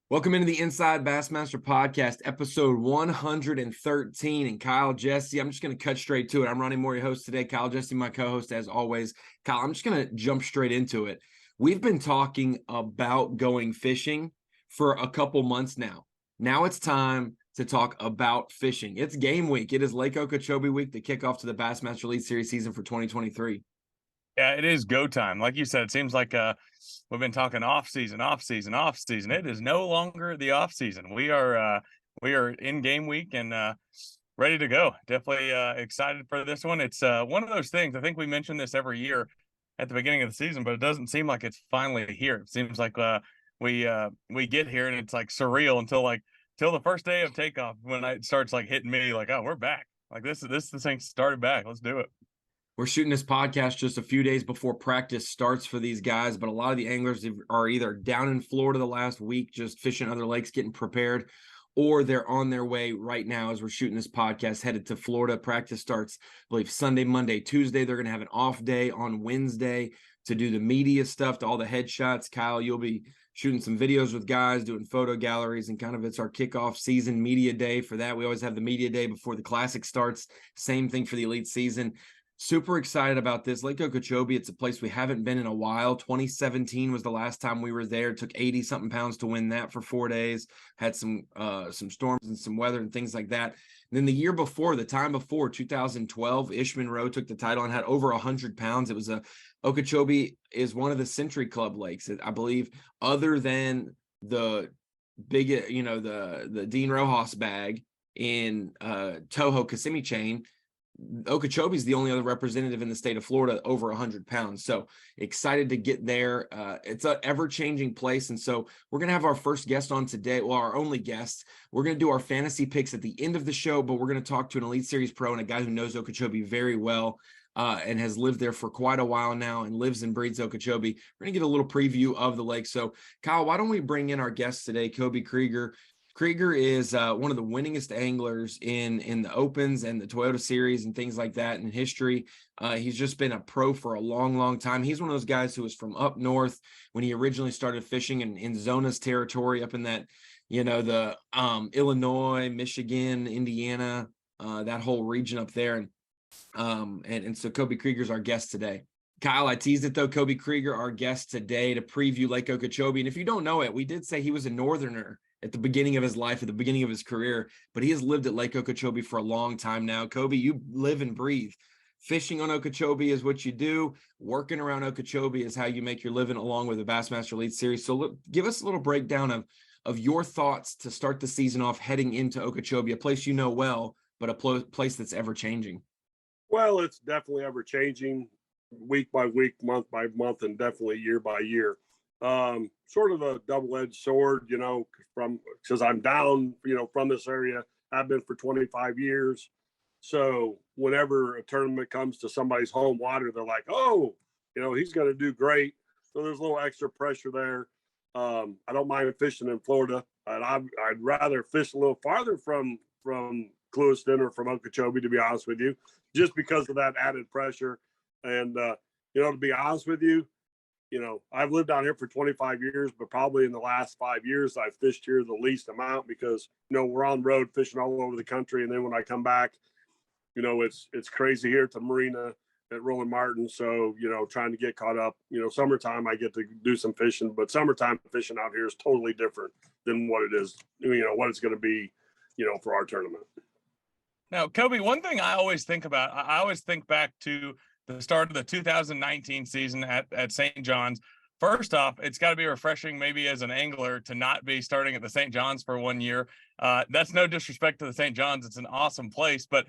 Welcome into the Inside Bassmaster Podcast, episode 113. And Kyle, Jessie, I'm just going to cut straight to it. I'm Ronnie, your host today. Kyle, Jessie, my co-host as always. Kyle, I'm just going to jump straight into it. We've been talking about going fishing for a couple months now. Now it's time to talk about fishing. It's game week. It is Lake Okeechobee week, the kickoff to the Bassmaster Elite Series season for 2023. Yeah, it is go time. Like you said, it seems like we've been talking off season. It is no longer the off season. We are in game week and ready to go. Definitely excited for this one. It's one of those things. I think we mention this every year at the beginning of the season, but it doesn't seem like it's finally here. It seems like we get here and it's like surreal till the first day of takeoff when it starts like hitting me like, oh, we're back. Like this thing started back. Let's do it. We're shooting this podcast just a few days before practice starts for these guys, but a lot of the anglers are either down in Florida the last week, just fishing other lakes, getting prepared, or they're on their way right now as we're shooting this podcast, headed to Florida. Practice starts, I believe, Sunday, Monday, Tuesday. They're going to have an off day on Wednesday to do the media stuff, to all the headshots. Kyle, you'll be shooting some videos with guys, doing photo galleries, and kind of it's our kickoff season media day for that. We always have the media day before the Classic starts. Same thing for the Elite season. Super excited about this. Lake Okeechobee, it's a place we haven't been in a while. 2017 was the last time we were there. It took 80-something pounds to win that for 4 days. Had some storms and some weather and things like that. And then the time before, 2012, Ish Monroe took the title and had over 100 pounds. It was Okeechobee is one of the Century Club lakes, I believe, other than the big, the Dean Rojas bag in Toho Kissimmee chain. Okeechobee is the only other representative in the state of Florida over 100 pounds. So excited to get there. It's an ever-changing place. And so we're going to have our first guest on today. Well, our only guest. We're going to do our fantasy picks at the end of the show, but we're going to talk to an Elite Series pro and a guy who knows Okeechobee very well and has lived there for quite a while now and lives and breathes Okeechobee. We're going to get a little preview of the lake. So Kyle, why don't we bring in our guest today, Koby Kreiger. Kreiger is one of the winningest anglers in the Opens and the Toyota Series and things like that in history. He's just been a pro for a long, long time. He's one of those guys who was from up north when he originally started fishing in Zona's territory up in that, the Illinois, Michigan, Indiana, that whole region up there. And so Koby Kreiger's our guest today. Kyle, I teased it though. Koby Kreiger, our guest today to preview Lake Okeechobee. And if you don't know it, we did say he was a northerner at the beginning of his life, at the beginning of his career, but he has lived at Lake Okeechobee for a long time now. Koby, you live and breathe. Fishing on Okeechobee is what you do. Working around Okeechobee is how you make your living along with the Bassmaster Elite Series. So look, give us a little breakdown of your thoughts to start the season off heading into Okeechobee, a place you know well, but a place that's ever changing. Well, it's definitely ever changing week by week, month by month, and definitely year by year. Sort of a double-edged sword, because I'm down, from this area. I've been for 25 years. So whenever a tournament comes to somebody's home water, they're like, oh, he's going to do great. So there's a little extra pressure there. I don't mind fishing in Florida. I'd rather fish a little farther from Clewiston or from Okeechobee, to be honest with you, just because of that added pressure. And, to be honest with you, I've lived down here for 25 years, but probably in the last 5 years, I've fished here the least amount because, we're on the road fishing all over the country. And then when I come back, it's crazy here at the marina at Roland Martin. So, trying to get caught up, summertime, I get to do some fishing, but summertime fishing out here is totally different than what it is, what it's going to be, for our tournament. Now, Koby, one thing I always think about, I always think back to the start of the 2019 season at St. John's. First off, it's got to be refreshing maybe as an angler to not be starting at the St. John's for 1 year. That's no disrespect to the St. John's. It's an awesome place. But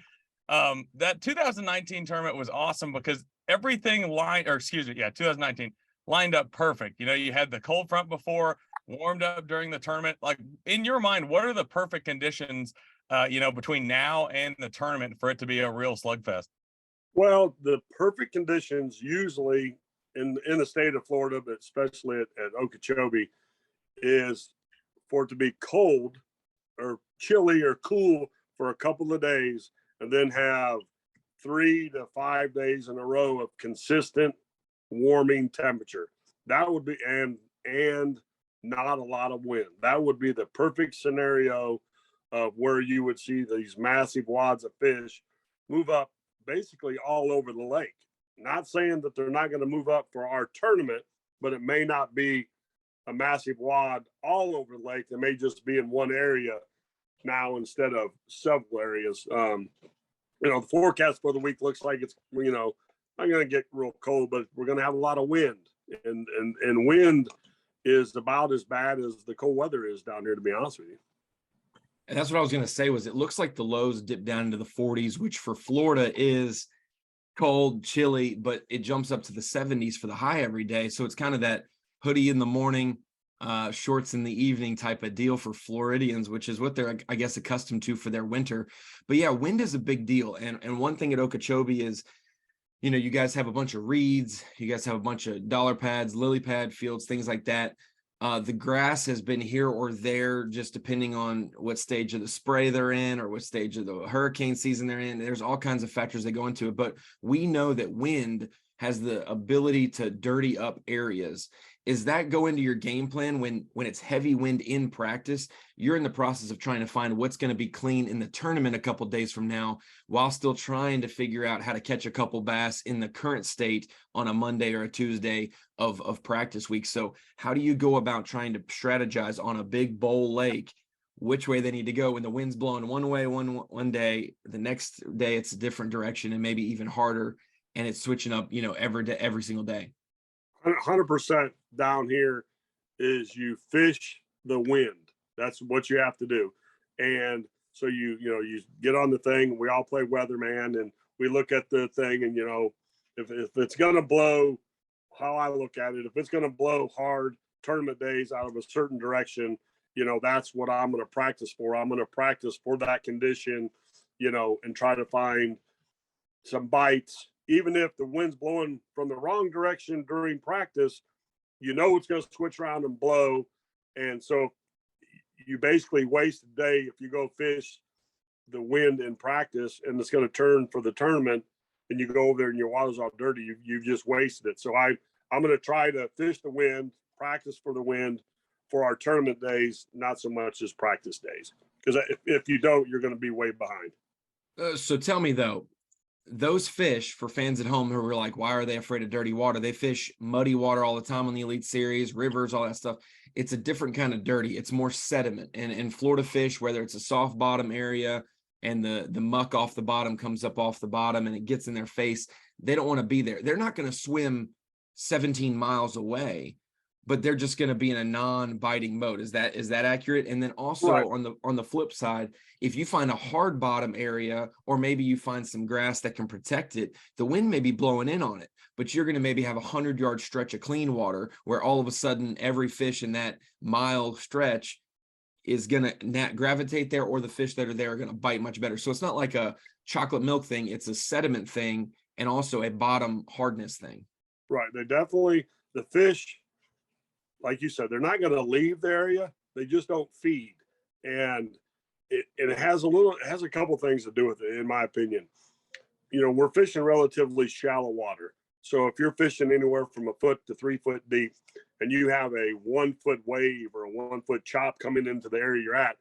that 2019 tournament was awesome because everything 2019 lined up perfect. You had the cold front before, warmed up during the tournament. Like, in your mind, what are the perfect conditions, between now and the tournament for it to be a real slugfest? Well, the perfect conditions usually in the state of Florida, but especially at Okeechobee, is for it to be cold or chilly or cool for a couple of days and then have 3 to 5 days in a row of consistent warming temperature. That would be, and not a lot of wind. That would be the perfect scenario of where you would see these massive wads of fish move up basically all over the lake. Not saying that they're not going to move up for our tournament, but it may not be a massive wad all over the lake. It may just be in one area now instead of several areas. The forecast for the week looks like it's, not going to get real cold, but we're going to have a lot of wind, and wind is about as bad as the cold weather is down here, to be honest with you. And that's what I was going to say, was it looks like the lows dip down into the 40s, which for Florida is cold, chilly, but it jumps up to the 70s for the high every day. So it's kind of that hoodie in the morning, shorts in the evening type of deal for Floridians, which is what they're, I guess, accustomed to for their winter. But yeah, wind is a big deal. And one thing at Okeechobee is, you guys have a bunch of reeds, you guys have a bunch of dollar pads, lily pad fields, things like that. The grass has been here or there, just depending on what stage of the spray they're in or what stage of the hurricane season they're in. There's all kinds of factors that go into it, but we know that wind has the ability to dirty up areas. Is that go into your game plan when it's heavy wind in practice? You're in the process of trying to find what's going to be clean in the tournament a couple days from now, while still trying to figure out how to catch a couple bass in the current state on a Monday or a Tuesday of practice week. So how do you go about trying to strategize on a big bowl lake, which way they need to go when the wind's blowing one way one day, the next day it's a different direction and maybe even harder, and it's switching up, every single day? 100% down here is you fish the wind. That's what you have to do. And so you get on the thing. We all play weatherman, and we look at the thing, and if it's going to blow, how I look at it, if it's going to blow hard tournament days out of a certain direction, that's what I'm going to practice for. I'm going to practice for that condition, and try to find some bites. Even if the wind's blowing from the wrong direction during practice, it's going to switch around and blow. And so you basically waste a day if you go fish the wind in practice, and it's going to turn for the tournament, and you go over there and your water's all dirty. You've just wasted it. So I'm going to try to fish the wind, practice for the wind for our tournament days, not so much as practice days. Because if you don't, you're going to be way behind. So tell me, though, those fish, for fans at home who are like, why are they afraid of dirty water? They fish muddy water all the time on the Elite Series, rivers, all that stuff. It's a different kind of dirty. It's more sediment. And Florida fish, whether it's a soft bottom area and the muck off the bottom comes up off the bottom and it gets in their face, they don't want to be there. They're not going to swim 17 miles away, but they're just going to be in a non-biting mode. Is that accurate? And then also right. on the flip side, if you find a hard bottom area, or maybe you find some grass that can protect it, the wind may be blowing in on it, but you're going to maybe have a 100-yard stretch of clean water where all of a sudden every fish in that mile stretch is going to gravitate there, or the fish that are there are going to bite much better. So it's not like a chocolate milk thing. It's a sediment thing and also a bottom hardness thing. Right. The fish, like you said, they're not going to leave the area. They just don't feed. And it has a couple things to do with it, in my opinion. We're fishing relatively shallow water. So if you're fishing anywhere from a foot to 3 foot deep, and you have a 1 foot wave or a 1 foot chop coming into the area you're at,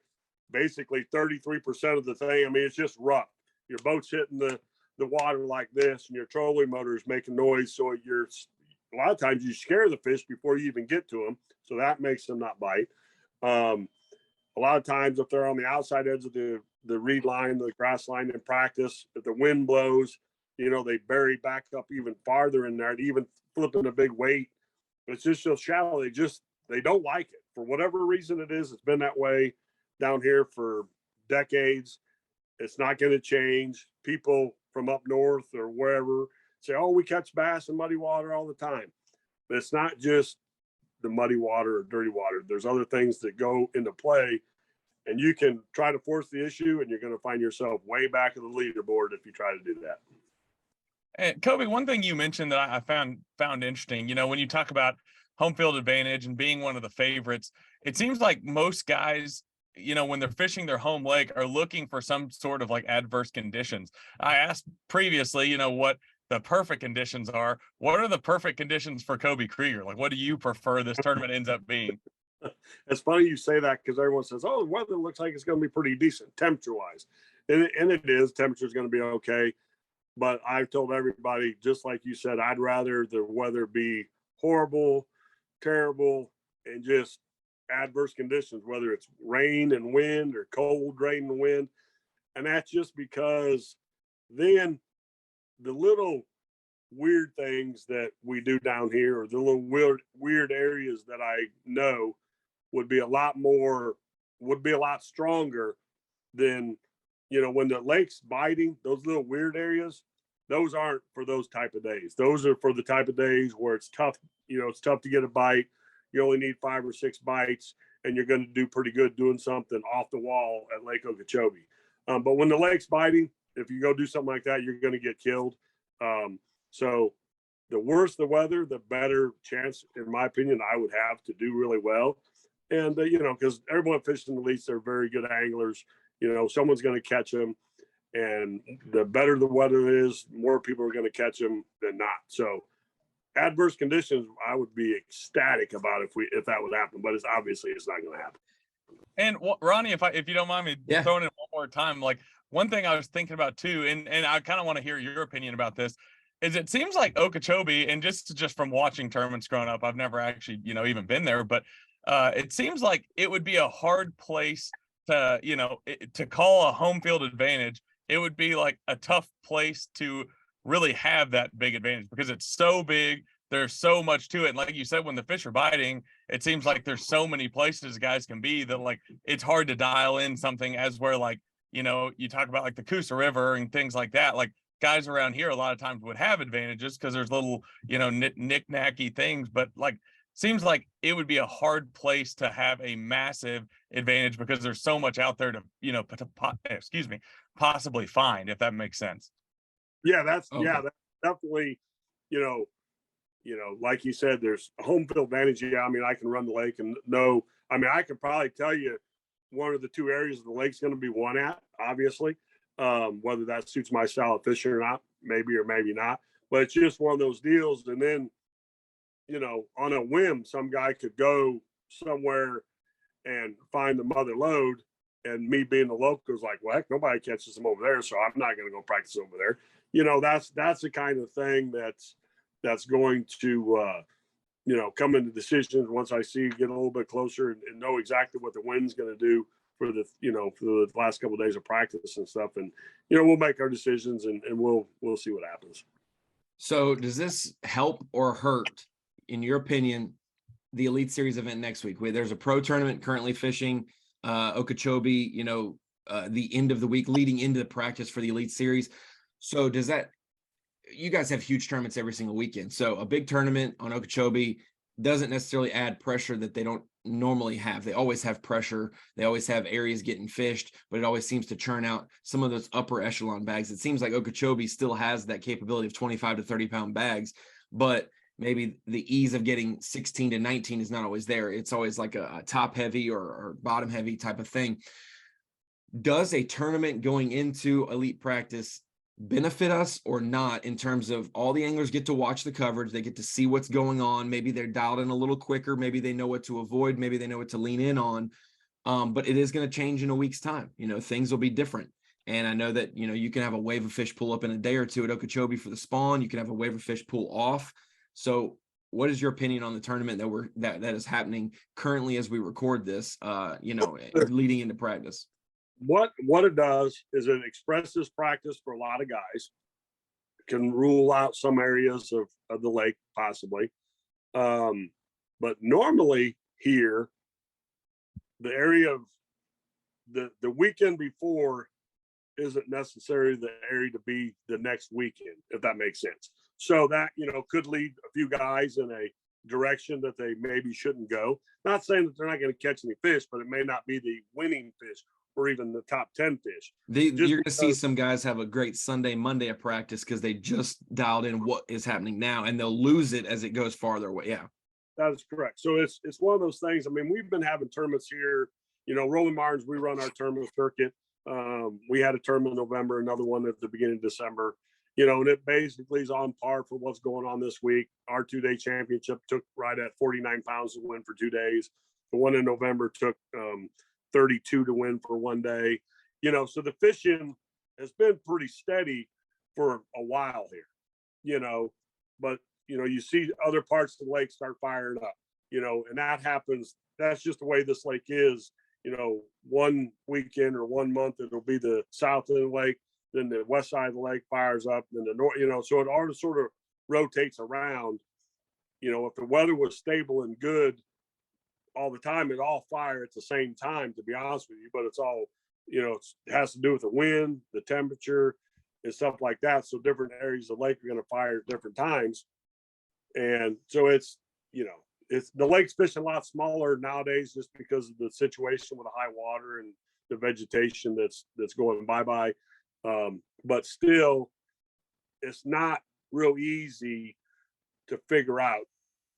basically 33% of the thing, it's just rough. Your boat's hitting the water like this, and your trolling motor is making noise. So a lot of times you scare the fish before you even get to them. So that makes them not bite. A lot of times if they're on the outside edge of the reed line, the grass line in practice, if the wind blows, they bury back up even farther in there, even flipping a big weight. It's just so shallow. They don't like it. For whatever reason it is, it's been that way down here for decades. It's not going to change. People from up north or wherever say, oh, we catch bass in muddy water all the time. But it's not just the muddy water or dirty water. There's other things that go into play, and you can try to force the issue, and you're going to find yourself way back of the leaderboard if you try to do that. And Koby, one thing you mentioned that I found interesting, when you talk about home field advantage and being one of the favorites, it seems like most guys, when they're fishing their home lake, are looking for some sort of like adverse conditions. I asked previously, what the perfect conditions are. What are the perfect conditions for Koby Kreiger? Like, what do you prefer this tournament ends up being? It's funny you say that because everyone says, "Oh, the weather looks like it's going to be pretty decent temperature-wise," and it is. Temperature is going to be okay, but I've told everybody, just like you said, I'd rather the weather be horrible, terrible, and just adverse conditions, whether it's rain and wind or cold rain and wind, and that's just because then the little weird things that we do down here, or the little weird areas that I know would be a lot stronger than, when the lake's biting, those little weird areas, those aren't for those type of days. Those are for the type of days where it's tough, it's tough to get a bite. You only need 5 or 6 bites, and you're going to do pretty good doing something off the wall at Lake Okeechobee. But when the lake's biting, if you go do something like that, you're going to get killed. So the worse the weather, the better chance, in my opinion, I would have to do really well. And, because everyone fishing the elites, they're very good anglers. Someone's going to catch them. And the better the weather is, more people are going to catch them than not. So adverse conditions, I would be ecstatic about if that would happen. But it's not going to happen. And Ronnie, if you don't mind me Yeah. throwing it one more time, like one thing I was thinking about too, and I kind of want to hear your opinion about this, is it seems like Okeechobee, and just from watching tournaments growing up, I've never actually, even been there, but it seems like it would be a hard place to, to call a home field advantage. It would be like a tough place to really have that big advantage because it's so big. There's so much to it. And like you said, when the fish are biting, it seems like there's so many places guys can be that like it's hard to dial in something as where like, you talk about like the Coosa River and things like that. Like guys around here a lot of times would have advantages because there's little, knick-knacky things, but like seems like it would be a hard place to have a massive advantage because there's so much out there to, possibly find, if that makes sense. Yeah, that's Okay. that's definitely, like you said, there's a home field advantage. Yeah, I mean, I can run the lake and know. I mean, I could probably tell you one of the 2 areas of the lake's going to be one at, obviously. Whether that suits my style of fishing or not, maybe or maybe not. But it's just one of those deals. And then, on a whim, some guy could go somewhere and find the mother lode. And me being the local is like, well, heck, nobody catches them over there, so I'm not going to go practice over there. That's the kind of thing that's going to come into decisions once I get a little bit closer and know exactly what the wind's going to do for the last couple of days of practice and stuff. And we'll make our decisions and we'll see what happens. So does this help or hurt, in your opinion, the Elite Series event next week? There's a pro tournament currently fishing Okeechobee, the end of the week leading into the practice for the Elite Series. So does that, you guys have huge tournaments every single weekend. So a big tournament on Okeechobee doesn't necessarily add pressure that they don't normally have. They always have pressure. They always have areas getting fished, but it always seems to churn out some of those upper echelon bags. It seems like Okeechobee still has that capability of 25 to 30 pound bags, but maybe the ease of getting 16 to 19 is not always there. It's always like a top heavy or bottom heavy type of thing. Does a tournament going into elite practice benefit us or not, in terms of all the anglers get to watch the coverage, they get to see what's going on, maybe they're dialed in a little quicker, maybe they know what to avoid, maybe they know what to lean in on, but it is going to change in a week's time. Things will be different. And I know that you can have a wave of fish pull up in a day or two at Okeechobee for the spawn. You can have a wave of fish pull off. So what is your opinion on the tournament that is happening currently as we record this, leading into practice? What it does is it expresses practice for a lot of guys. It can rule out some areas of the lake possibly. But normally here, the area of the weekend before isn't necessarily the area to be the next weekend, if that makes sense. So that, could lead a few guys in a direction that they maybe shouldn't go. Not saying that they're not going to catch any fish, but it may not be the winning fish or even the top 10 fish. You're going to see some guys have a great Sunday, Monday of practice because they just dialed in what is happening now, and they'll lose it as it goes farther away. Yeah, that is correct. So it's one of those things. I mean, we've been having tournaments here. Rolling Martins, we run our tournament circuit. We had a tournament in November, another one at the beginning of December. And it basically is on par for what's going on this week. Our 2-day championship took right at 49 pounds to win for 2 days. The one in November took 32 to win for one day. So the fishing has been pretty steady for a while here, but you see other parts of the lake start firing up, and that happens. That's just the way this lake is. One weekend or 1 month, it'll be the south of the lake, then the west side of the lake fires up, then the north, so it all sort of rotates around. If the weather was stable and good all the time, it all fire at the same time, to be honest with you, but it's all, it has to do with the wind, the temperature, and stuff like that. So different areas of the lake are going to fire at different times. And so it's the lake's fishing a lot smaller nowadays just because of the situation with the high water and the vegetation that's going bye-bye. But still, it's not real easy to figure out.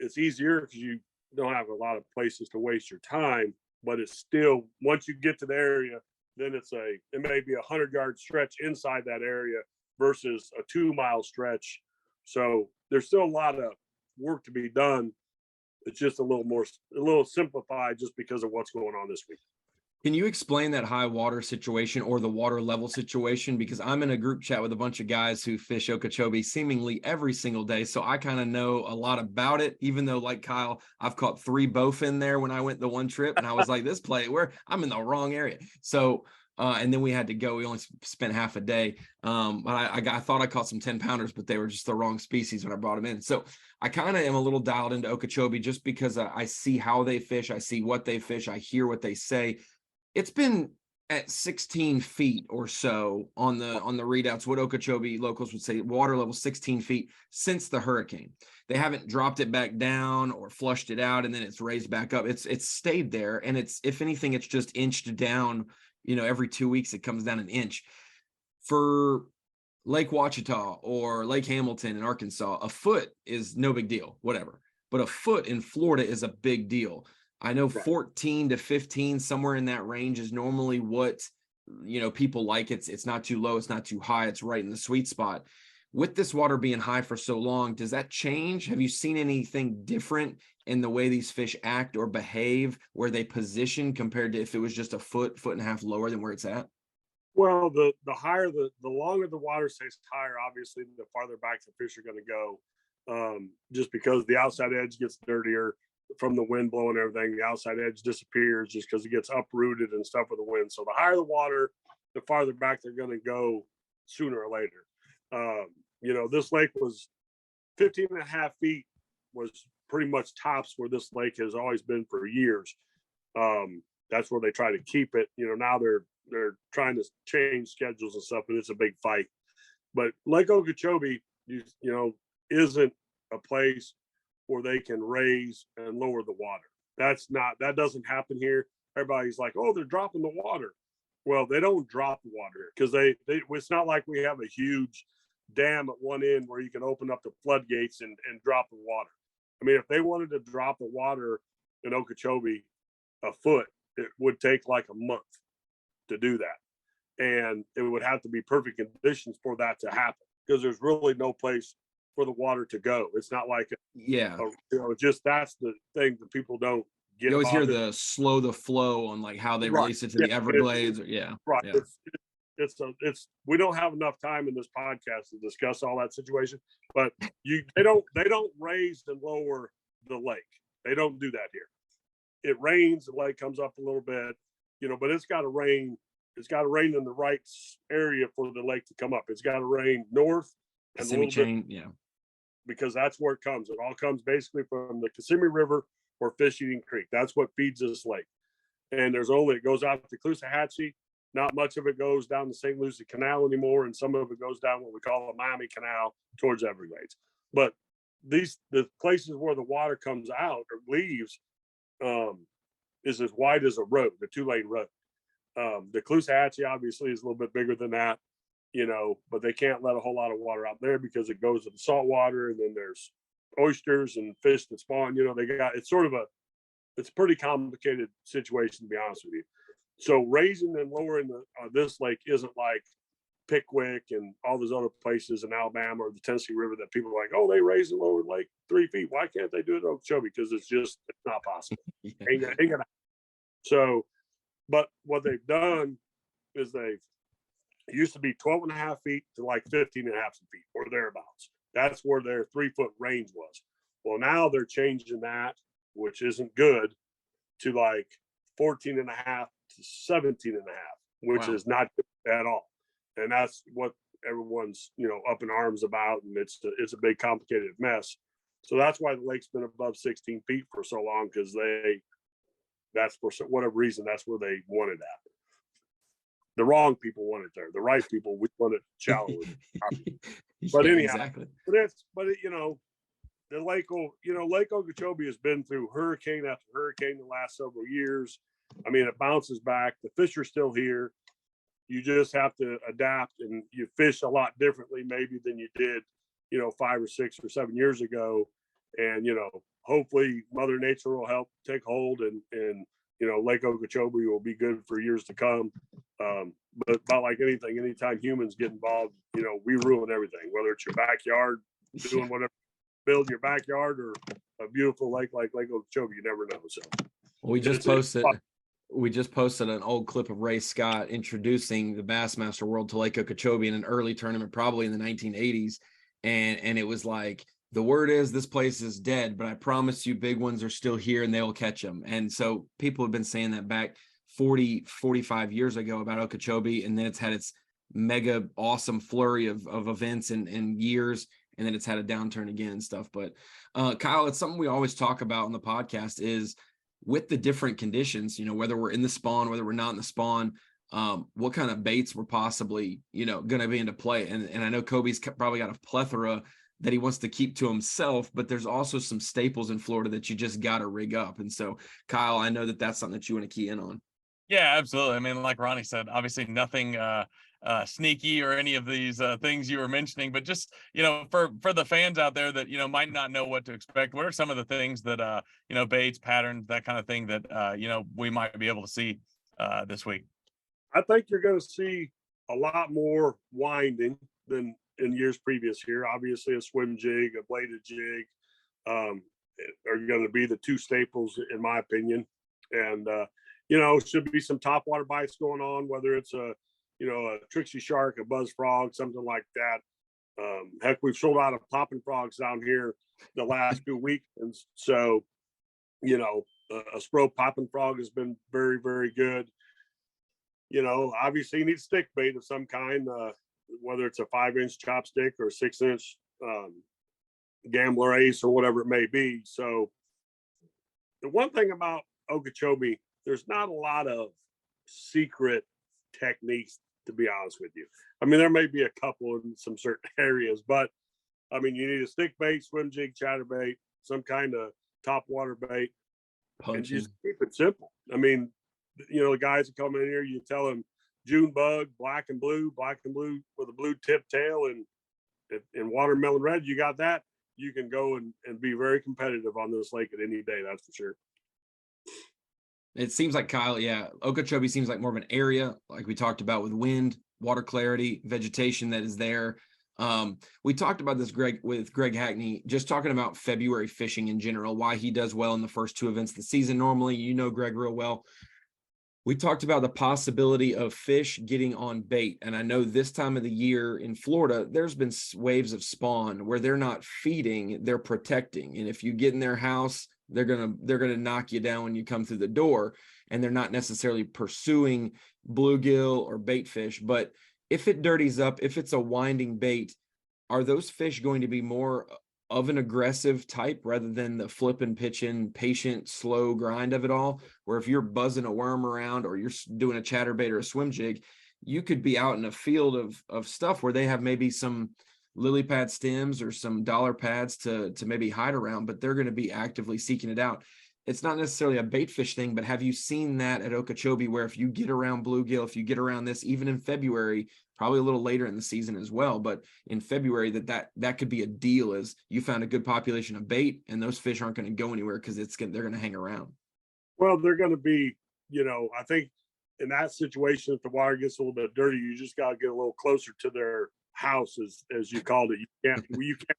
It's easier because you don't have a lot of places to waste your time, but it's still, once you get to the area, then it may be 100-yard stretch inside that area versus a 2-mile stretch. So there's still a lot of work to be done. It's just a little simplified just because of what's going on this week. Can you explain that high water situation or the water level situation? Because I'm in a group chat with a bunch of guys who fish Okeechobee seemingly every single day. So I kind of know a lot about it, even though, like Kyle, I've caught 3 bowfin there when I went the one trip, and I was like, this play where I'm in the wrong area. So, and then we had to go. We only spent half a day. But I thought I caught some 10-pounders, but they were just the wrong species when I brought them in. So I kind of am a little dialed into Okeechobee just because I see how they fish. I see what they fish. I hear what they say. It's been at 16 feet or so on the readouts, what Okeechobee locals would say, water level 16 feet since the hurricane. They haven't dropped it back down or flushed it out and then it's raised back up. It's stayed there, and it's, if anything, it's just inched down. Every 2 weeks it comes down an inch. For Lake Ouachita or Lake Hamilton in Arkansas, a foot is no big deal, whatever. But a foot in Florida is a big deal. I know 14 to 15, somewhere in that range is normally what, people like. It's not too low. It's not too high. It's right in the sweet spot. With this water being high for so long, does that change? Have you seen anything different in the way these fish act or behave, where they position compared to if it was just a foot and a half lower than where it's at? Well, the higher, the longer the water stays higher, obviously, the farther back the fish are going to go, just because the outside edge gets dirtier from the wind blowing and everything. The outside edge disappears just because it gets uprooted and stuff with the wind. So the higher the water, the farther back they're going to go sooner or later. This lake was 15 and a half feet was pretty much tops where this lake has always been for years. That's where they try to keep it. Now they're trying to change schedules and stuff, and it's a big fight. But Lake Okeechobee, isn't a place where they can raise and lower the water. That doesn't happen here. Everybody's like, oh, they're dropping the water. Well, they don't drop the water because it's not like we have a huge dam at one end where you can open up the floodgates and drop the water. I mean, if they wanted to drop the water in Okeechobee a foot, it would take like a month to do that. And it would have to be perfect conditions for that to happen, because there's really no place for the water to go. It's not like just that's the thing that people don't get. You always hear the slow the flow on like how they release it to the Everglades. Right. Yeah. It's we don't have enough time in this podcast to discuss all that situation, but they don't raise and lower the lake. They don't do that here. It rains, the lake comes up a little bit, but it's got to rain. It's got to rain in the right area for the lake to come up. It's got to rain north and a little bit, because that's where it comes. It all comes basically from the Kissimmee River or Fish Eating Creek. That's what feeds this lake. And it goes out to Caloosahatchee. Not much of it goes down the St. Lucie Canal anymore, and some of it goes down what we call the Miami Canal towards Everglades. But the places where the water comes out or leaves is as wide as a road, the 2-lane road. The Caloosahatchee obviously is a little bit bigger than that, but they can't let a whole lot of water out there because it goes to the salt water, and then there's oysters and fish that spawn. It's a pretty complicated situation, to be honest with you. So raising and lowering this lake isn't like Pickwick and all those other places in Alabama or the Tennessee River that people are like, oh, they raise the lower lake 3 feet. Why can't they do it at Okeechobee? Because it's not possible. Yeah. Ain't gonna. So, but what they've done is it used to be 12.5 feet to like 15.5 feet or thereabouts. That's where their 3-foot range was. Well, now they're changing that, which isn't good, to like 14.5 to 17.5, which is not good at all. And that's what everyone's, up in arms about. And it's a big complicated mess. So that's why the lake's been above 16 feet for so long, because that's for whatever reason, that's where they wanted at. The wrong people want it there. The right people, we want it shallow. But Yeah, anyhow, exactly. The Lake Okeechobee has been through hurricane after hurricane the last several years. I mean, it bounces back. The fish are still here. You just have to adapt, and you fish a lot differently maybe than you did, 5 or 6 or 7 years ago. And, hopefully Mother Nature will help take hold, and Lake Okeechobee will be good for years to come. But about like anything, anytime humans get involved, we ruin everything, whether it's your backyard, doing whatever, build your backyard, or a beautiful lake like Lake Okeechobee. You never know. So we just posted an old clip of Ray Scott introducing the Bassmaster World to Lake Okeechobee in an early tournament, probably in the 1980s. And it was like, the word is this place is dead, but I promise you big ones are still here and they will catch them. And so people have been saying that back 45 years ago about Okeechobee. And then it's had its mega awesome flurry of events and years. And then it's had a downturn again and stuff. But Kyle, it's something we always talk about on the podcast is with the different conditions, whether we're in the spawn, whether we're not in the spawn, what kind of baits were possibly, going to be into play. And I know Koby's probably got a plethora that he wants to keep to himself, but there's also some staples in Florida that you just got to rig up. And so, Kyle, I know that that's something that you want to key in on. Yeah, absolutely. I mean, like Ronnie said, obviously nothing sneaky or any of these things you were mentioning, but just, for the fans out there that, might not know what to expect, what are some of the things that, baits, patterns, that kind of thing that, we might be able to see this week? I think you're going to see a lot more winding than in years previous here. Obviously, a swim jig, a bladed jig are going to be the two staples, in my opinion. And, should be some topwater bites going on, whether it's a Trixie Shark, a Buzz Frog, something like that. Heck, we've sold out of popping frogs down here the last 2 weeks. And so, a Spro popping frog has been very, very good. Obviously you need stick bait of some kind, whether it's a 5-inch chopstick or a 6-inch Gambler Ace or whatever it may be. So the one thing about Okeechobee, there's not a lot of secret techniques, to be honest with you. I mean, there may be a couple in some certain areas, but I mean, you need a stick bait, swim jig, chatterbait, some kind of top water bait, and just keep it simple. I mean, the guys that come in here, you tell them June bug, black and blue with a blue tip tail and watermelon red. You got that, you can go and be very competitive on this lake at any day. That's for sure. It seems like, Kyle, Okeechobee seems like more of an area, like we talked about, with wind, water clarity, vegetation that is there. We talked about this, with Greg Hackney, just talking about February fishing in general, why he does well in the first 2 events of the season. Normally, Greg real well. We talked about the possibility of fish getting on bait. And I know this time of the year in Florida, there's been waves of spawn where they're not feeding, they're protecting. And if you get in their house, they're going to knock you down when you come through the door, and they're not necessarily pursuing bluegill or bait fish. But if it dirties up, if it's a winding bait, are those fish going to be more of an aggressive type rather than the flipping, pitching, patient, slow grind of it all? Where if you're buzzing a worm around or you're doing a chatterbait or a swim jig, you could be out in a field of stuff where they have maybe some lily pad stems or some dollar pads to maybe hide around, but they're going to be actively seeking it out. It's not necessarily a bait fish thing, but have you seen that at Okeechobee where if you get around bluegill, if you get around this, even in February, probably a little later in the season as well, but in February, that could be a deal, as you found a good population of bait and those fish aren't going to go anywhere because they're going to hang around? Well, they're going to be, I think in that situation, if the water gets a little bit dirty, you just got to get a little closer to their house, as you called it. You can't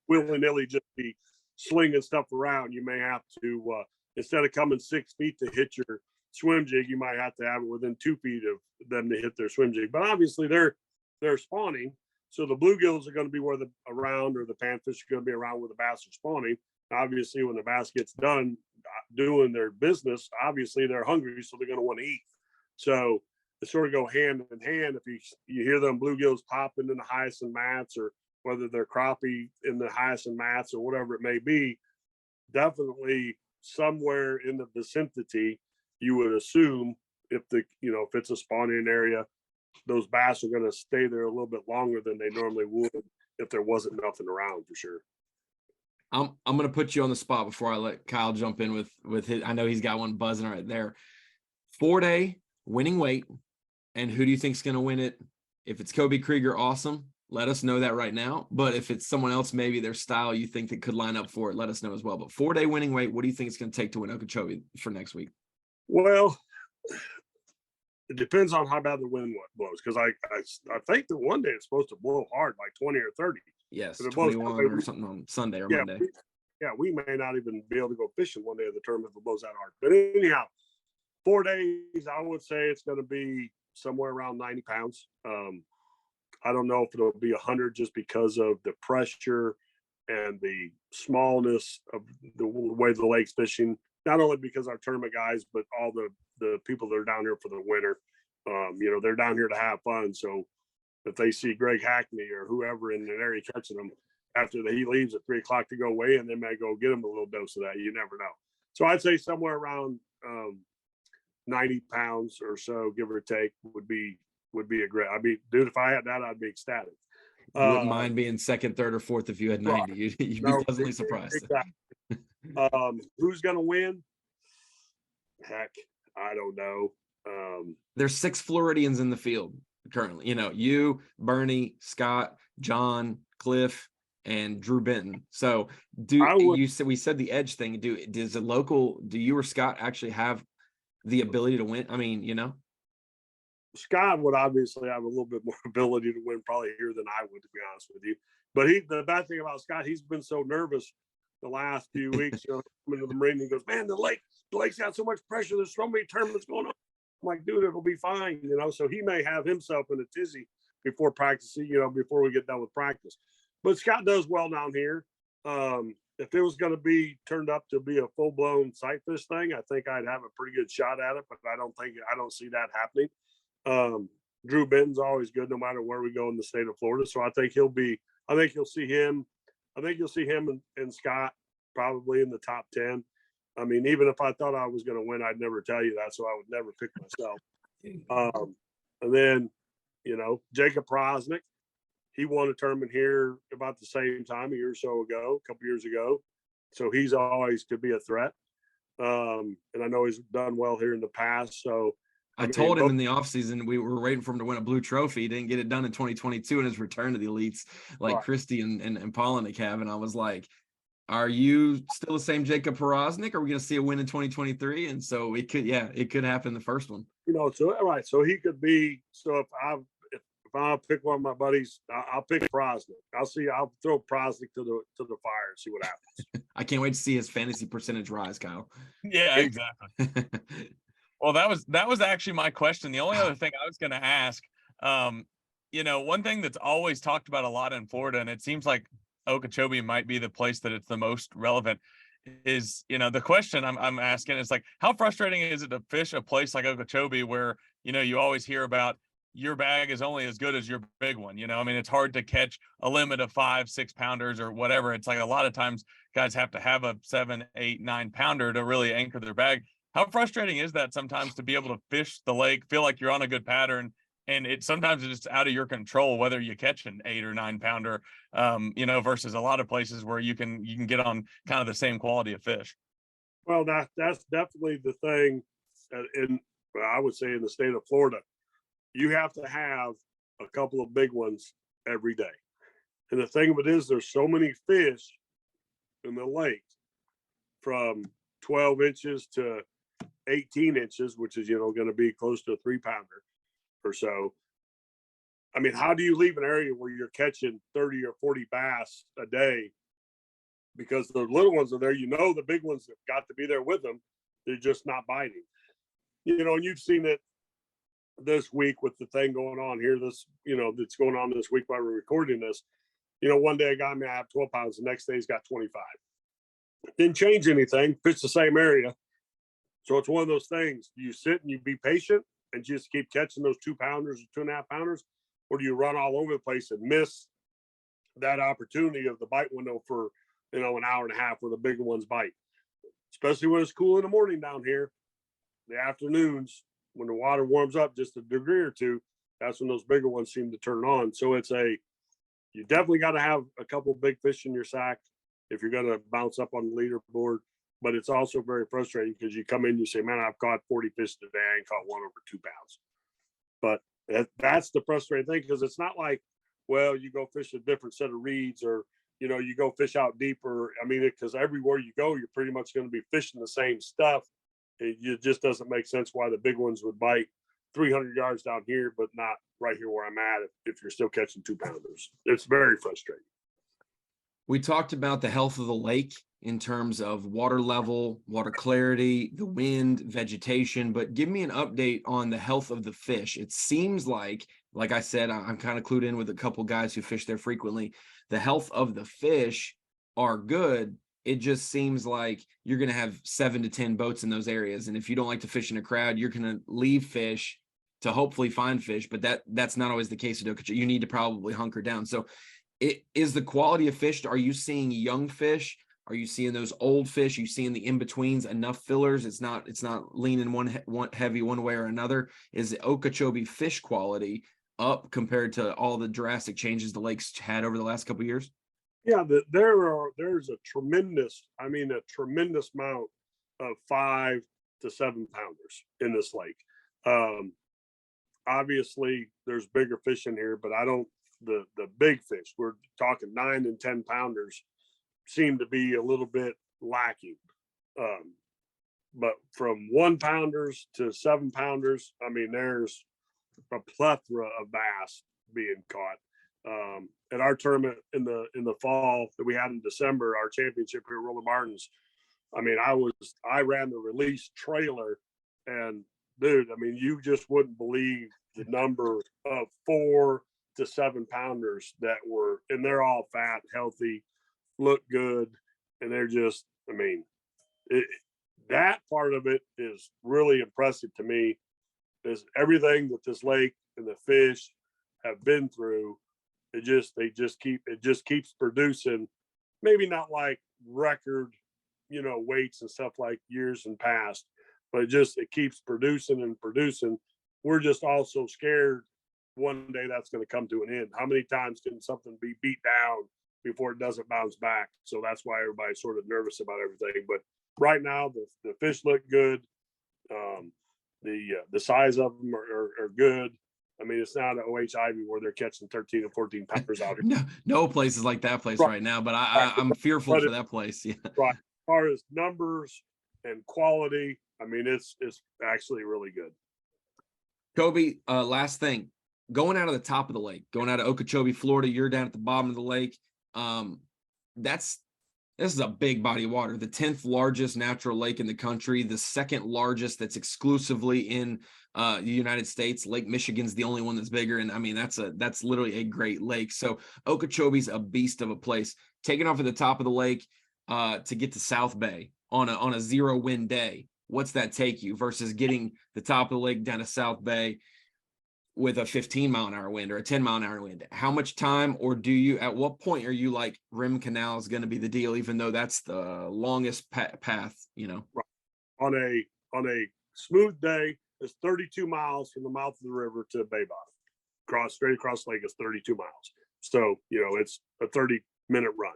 willy-nilly just be slinging stuff around. You may have to, instead of coming 6 feet to hit your swim jig, you might have to have it within 2 feet of them to hit their swim jig. But obviously they're spawning, so the bluegills are going to be where the panfish are going to be around where the bass are spawning. Obviously, when the bass gets done doing their business, obviously they're hungry, so they're going to want to eat. So they sort of go hand in hand. If you hear them bluegills popping in the hyacinth mats, or whether they're crappie in the hyacinth mats or whatever it may be, definitely somewhere in the vicinity, you would assume if it's a spawning area, those bass are going to stay there a little bit longer than they normally would if there wasn't nothing around, for sure. I'm going to put you on the spot before I let Kyle jump in with his. I know he's got one buzzing right there. 4-day winning weight, and who do you think's going to win it? If it's Koby Kreiger, awesome. Let us know that right now. But if it's someone else, maybe their style you think that could line up for it, let us know as well. But 4-day winning weight, what do you think it's going to take to win Okeechobee for next week? Well, it depends on how bad the wind blows, because I think that one day it's supposed to blow hard, like 20 or 30. Yes, 21 or something on Sunday or Monday. We may not even be able to go fishing one day of the tournament if it blows that hard. But anyhow, 4 days, I would say it's going to be somewhere around 90 pounds. I don't know if it'll be 100 just because of the pressure and the smallness of the way the lake's fishing. Not only because our tournament guys, but all the people that are down here for the winter. They're down here to have fun. So if they see Greg Hackney or whoever in an area catching them after he leaves at 3 o'clock to go weigh in, they may go get him a little dose of that. You never know. So I'd say somewhere around 90 pounds or so, give or take, would be a great. Dude, if I had that, I'd be ecstatic. Wouldn't mind being second, third, or fourth if you had 90. You'd be pleasantly surprised. Exactly. Who's going to win? Heck, I don't know. There's 6 Floridians in the field currently. You, Bernie, Scott, John, Cliff, and Drew Benton. So we said the edge thing. Do you or Scott actually have the ability to win? I mean, Scott would obviously have a little bit more ability to win probably here than I would, to be honest with you. But the bad thing about Scott, he's been so nervous the last few weeks, coming to the marine, he goes, man, the lake's got so much pressure. There's so many tournaments going on. I'm like, dude, it'll be fine, so he may have himself in a tizzy before practicing, before we get done with practice. But Scott does well down here. If it was going to be turned up to be a full-blown sight fish thing, I think I'd have a pretty good shot at it, but I don't see that happening. Drew Benton's always good no matter where we go in the state of Florida. So I think you'll see him and Scott probably in the top 10. I mean, even if I thought I was going to win, I'd never tell you that. So I would never pick myself. And then, Jacob Prosnick, he won a tournament here about the same time, a couple years ago. So he's always could be a threat. And I know he's done well here in the past. So I told him in the offseason we were waiting for him to win a blue trophy. He didn't get it done in 2022 in his return to the elites, like right. Christy and Polinick have. And I was like, are you still the same Jacob Prosnick? Are we going to see a win in 2023? And so it could happen the first one. So he could be. So if I pick one of my buddies, I'll pick Prosnick. I'll throw Prosnick to the fire and see what happens. I can't wait to see his fantasy percentage rise, Kyle. Yeah, exactly. Well, that was actually my question. The only other thing I was going to ask, one thing that's always talked about a lot in Florida, and it seems like Okeechobee might be the place that it's the most relevant, is, the question I'm asking is like, how frustrating is it to fish a place like Okeechobee where, you always hear about your bag is only as good as your big one. It's hard to catch a limit of 5-6 pounders or whatever. It's like a lot of times guys have to have a 7, 8, 9 pounder to really anchor their bag. How frustrating is that sometimes to be able to fish the lake, feel like you're on a good pattern, and sometimes it's out of your control whether you catch an 8 or 9 pounder, versus a lot of places where you can get on kind of the same quality of fish. Well, that's definitely the thing I would say in the state of Florida. You have to have a couple of big ones every day. And the thing of it is, there's so many fish in the lake from 12 inches to 18 inches, which is, going to be close to a 3-pounder or so. I mean, how do you leave an area where you're catching 30 or 40 bass a day? Because the little ones are there, the big ones have got to be there with them. They're just not biting. And you've seen it this week with the thing going on here, that's going on this week while we're recording this. One day a guy may have 12 pounds, the next day he's got 25. Didn't change anything, fished the same area. So it's one of those things. Do you sit and you be patient and just keep catching those 2-pounders or 2.5-pounders? Or do you run all over the place and miss that opportunity of the bite window for, an hour and a half where the bigger ones bite? Especially when it's cool in the morning down here. The afternoons, when the water warms up just a degree or two, that's when those bigger ones seem to turn on. So you definitely got to have a couple big fish in your sack if you're going to bounce up on the leaderboard. But it's also very frustrating because you come in, you say, man, I've caught 40 fish today. I ain't caught one over 2 pounds. But that's the frustrating thing, because it's not like, well, you go fish a different set of reeds, or, you go fish out deeper. I mean, because everywhere you go, you're pretty much going to be fishing the same stuff. It just doesn't make sense why the big ones would bite 300 yards down here, but not right here where I'm at if you're still catching 2-pounders. It's very frustrating. We talked about the health of the lake in terms of water level, water clarity, the wind, vegetation, but give me an update on the health of the fish. It seems like I said, I'm kind of clued in with a couple guys who fish there frequently. The health of the fish are good. It just seems like you're going to have 7 to 10 boats in those areas. And if you don't like to fish in a crowd, you're going to leave fish to hopefully find fish, but that's not always the case at Okeechobee. You need to probably hunker down. So it is the quality of fish. Are you seeing young fish? Are you seeing those old fish? Are you seeing the in-betweens, enough fillers? It's not leaning one heavy one way or another. Is the Okeechobee fish quality up compared to all the drastic changes the lake's had over the last couple of years? Yeah, there's a tremendous amount of 5 to 7 pounders in this lake. Obviously there's bigger fish in here, but the big fish, we're talking 9 and 10 pounders, seem to be a little bit lacking. But from 1 pounders to 7 pounders, I mean, there's a plethora of bass being caught. At our tournament in the fall that we had in December, our championship here at Roland Martin's, I mean, I ran the release trailer, and dude, I mean, you just wouldn't believe the number of 4 to 7 pounders that were, and they're all fat, healthy, look good, and they're just, I mean, that part of it is really impressive to me, is everything that this lake and the fish have been through. It just keeps producing, maybe not like record, weights and stuff like years in past, but it keeps producing and producing. We're just also scared one day that's going to come to an end. How many times can something be beat down before it doesn't bounce back? So that's why everybody's sort of nervous about everything. But right now, the fish look good. The size of them are good. I mean, it's not an OH Ivy where they're catching 13 and 14 pounders out here. No places like that place right now, but I'm fearful for that place. Yeah. Right. As far as numbers and quality, I mean, it's actually really good. Koby, last thing, going out of the top of the lake, going out of Okeechobee, Florida, you're down at the bottom of the lake. This is a big body of water, the 10th largest natural lake in the country, the 2nd largest that's exclusively in the United States. Lake Michigan's the only one that's bigger. And I mean, that's literally a great lake. So Okeechobee's a beast of a place. Taking off at the top of the lake to get to South Bay on a 0 wind day. What's that take you versus getting the top of the lake down to South Bay with a 15-mile-an-hour wind or a 10-mile-an-hour wind? How much time, or at what point are you like, Rim Canal is going to be the deal, even though that's the longest path, Right. On a smooth day, it's 32 miles from the mouth of the river to Bay Bottom. Straight across the lake is 32 miles. So, it's a 30-minute run.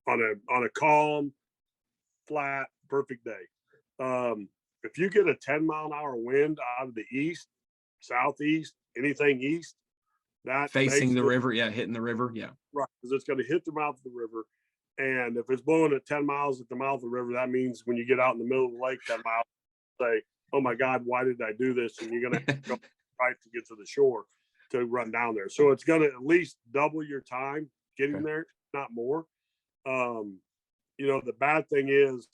On a calm, flat, perfect day. If you get a 10-mile-an-hour wind out of the east, southeast, anything east, that facing the river, hitting the river, right, because it's going to hit the mouth of the river. And if it's blowing at 10 miles at the mouth of the river, that means when you get out in the middle of the lake 10 miles, say, oh my God, why did I do this? And you're going to go right to get to the shore to run down there. So it's going to at least double your time getting there, not more. The bad thing is,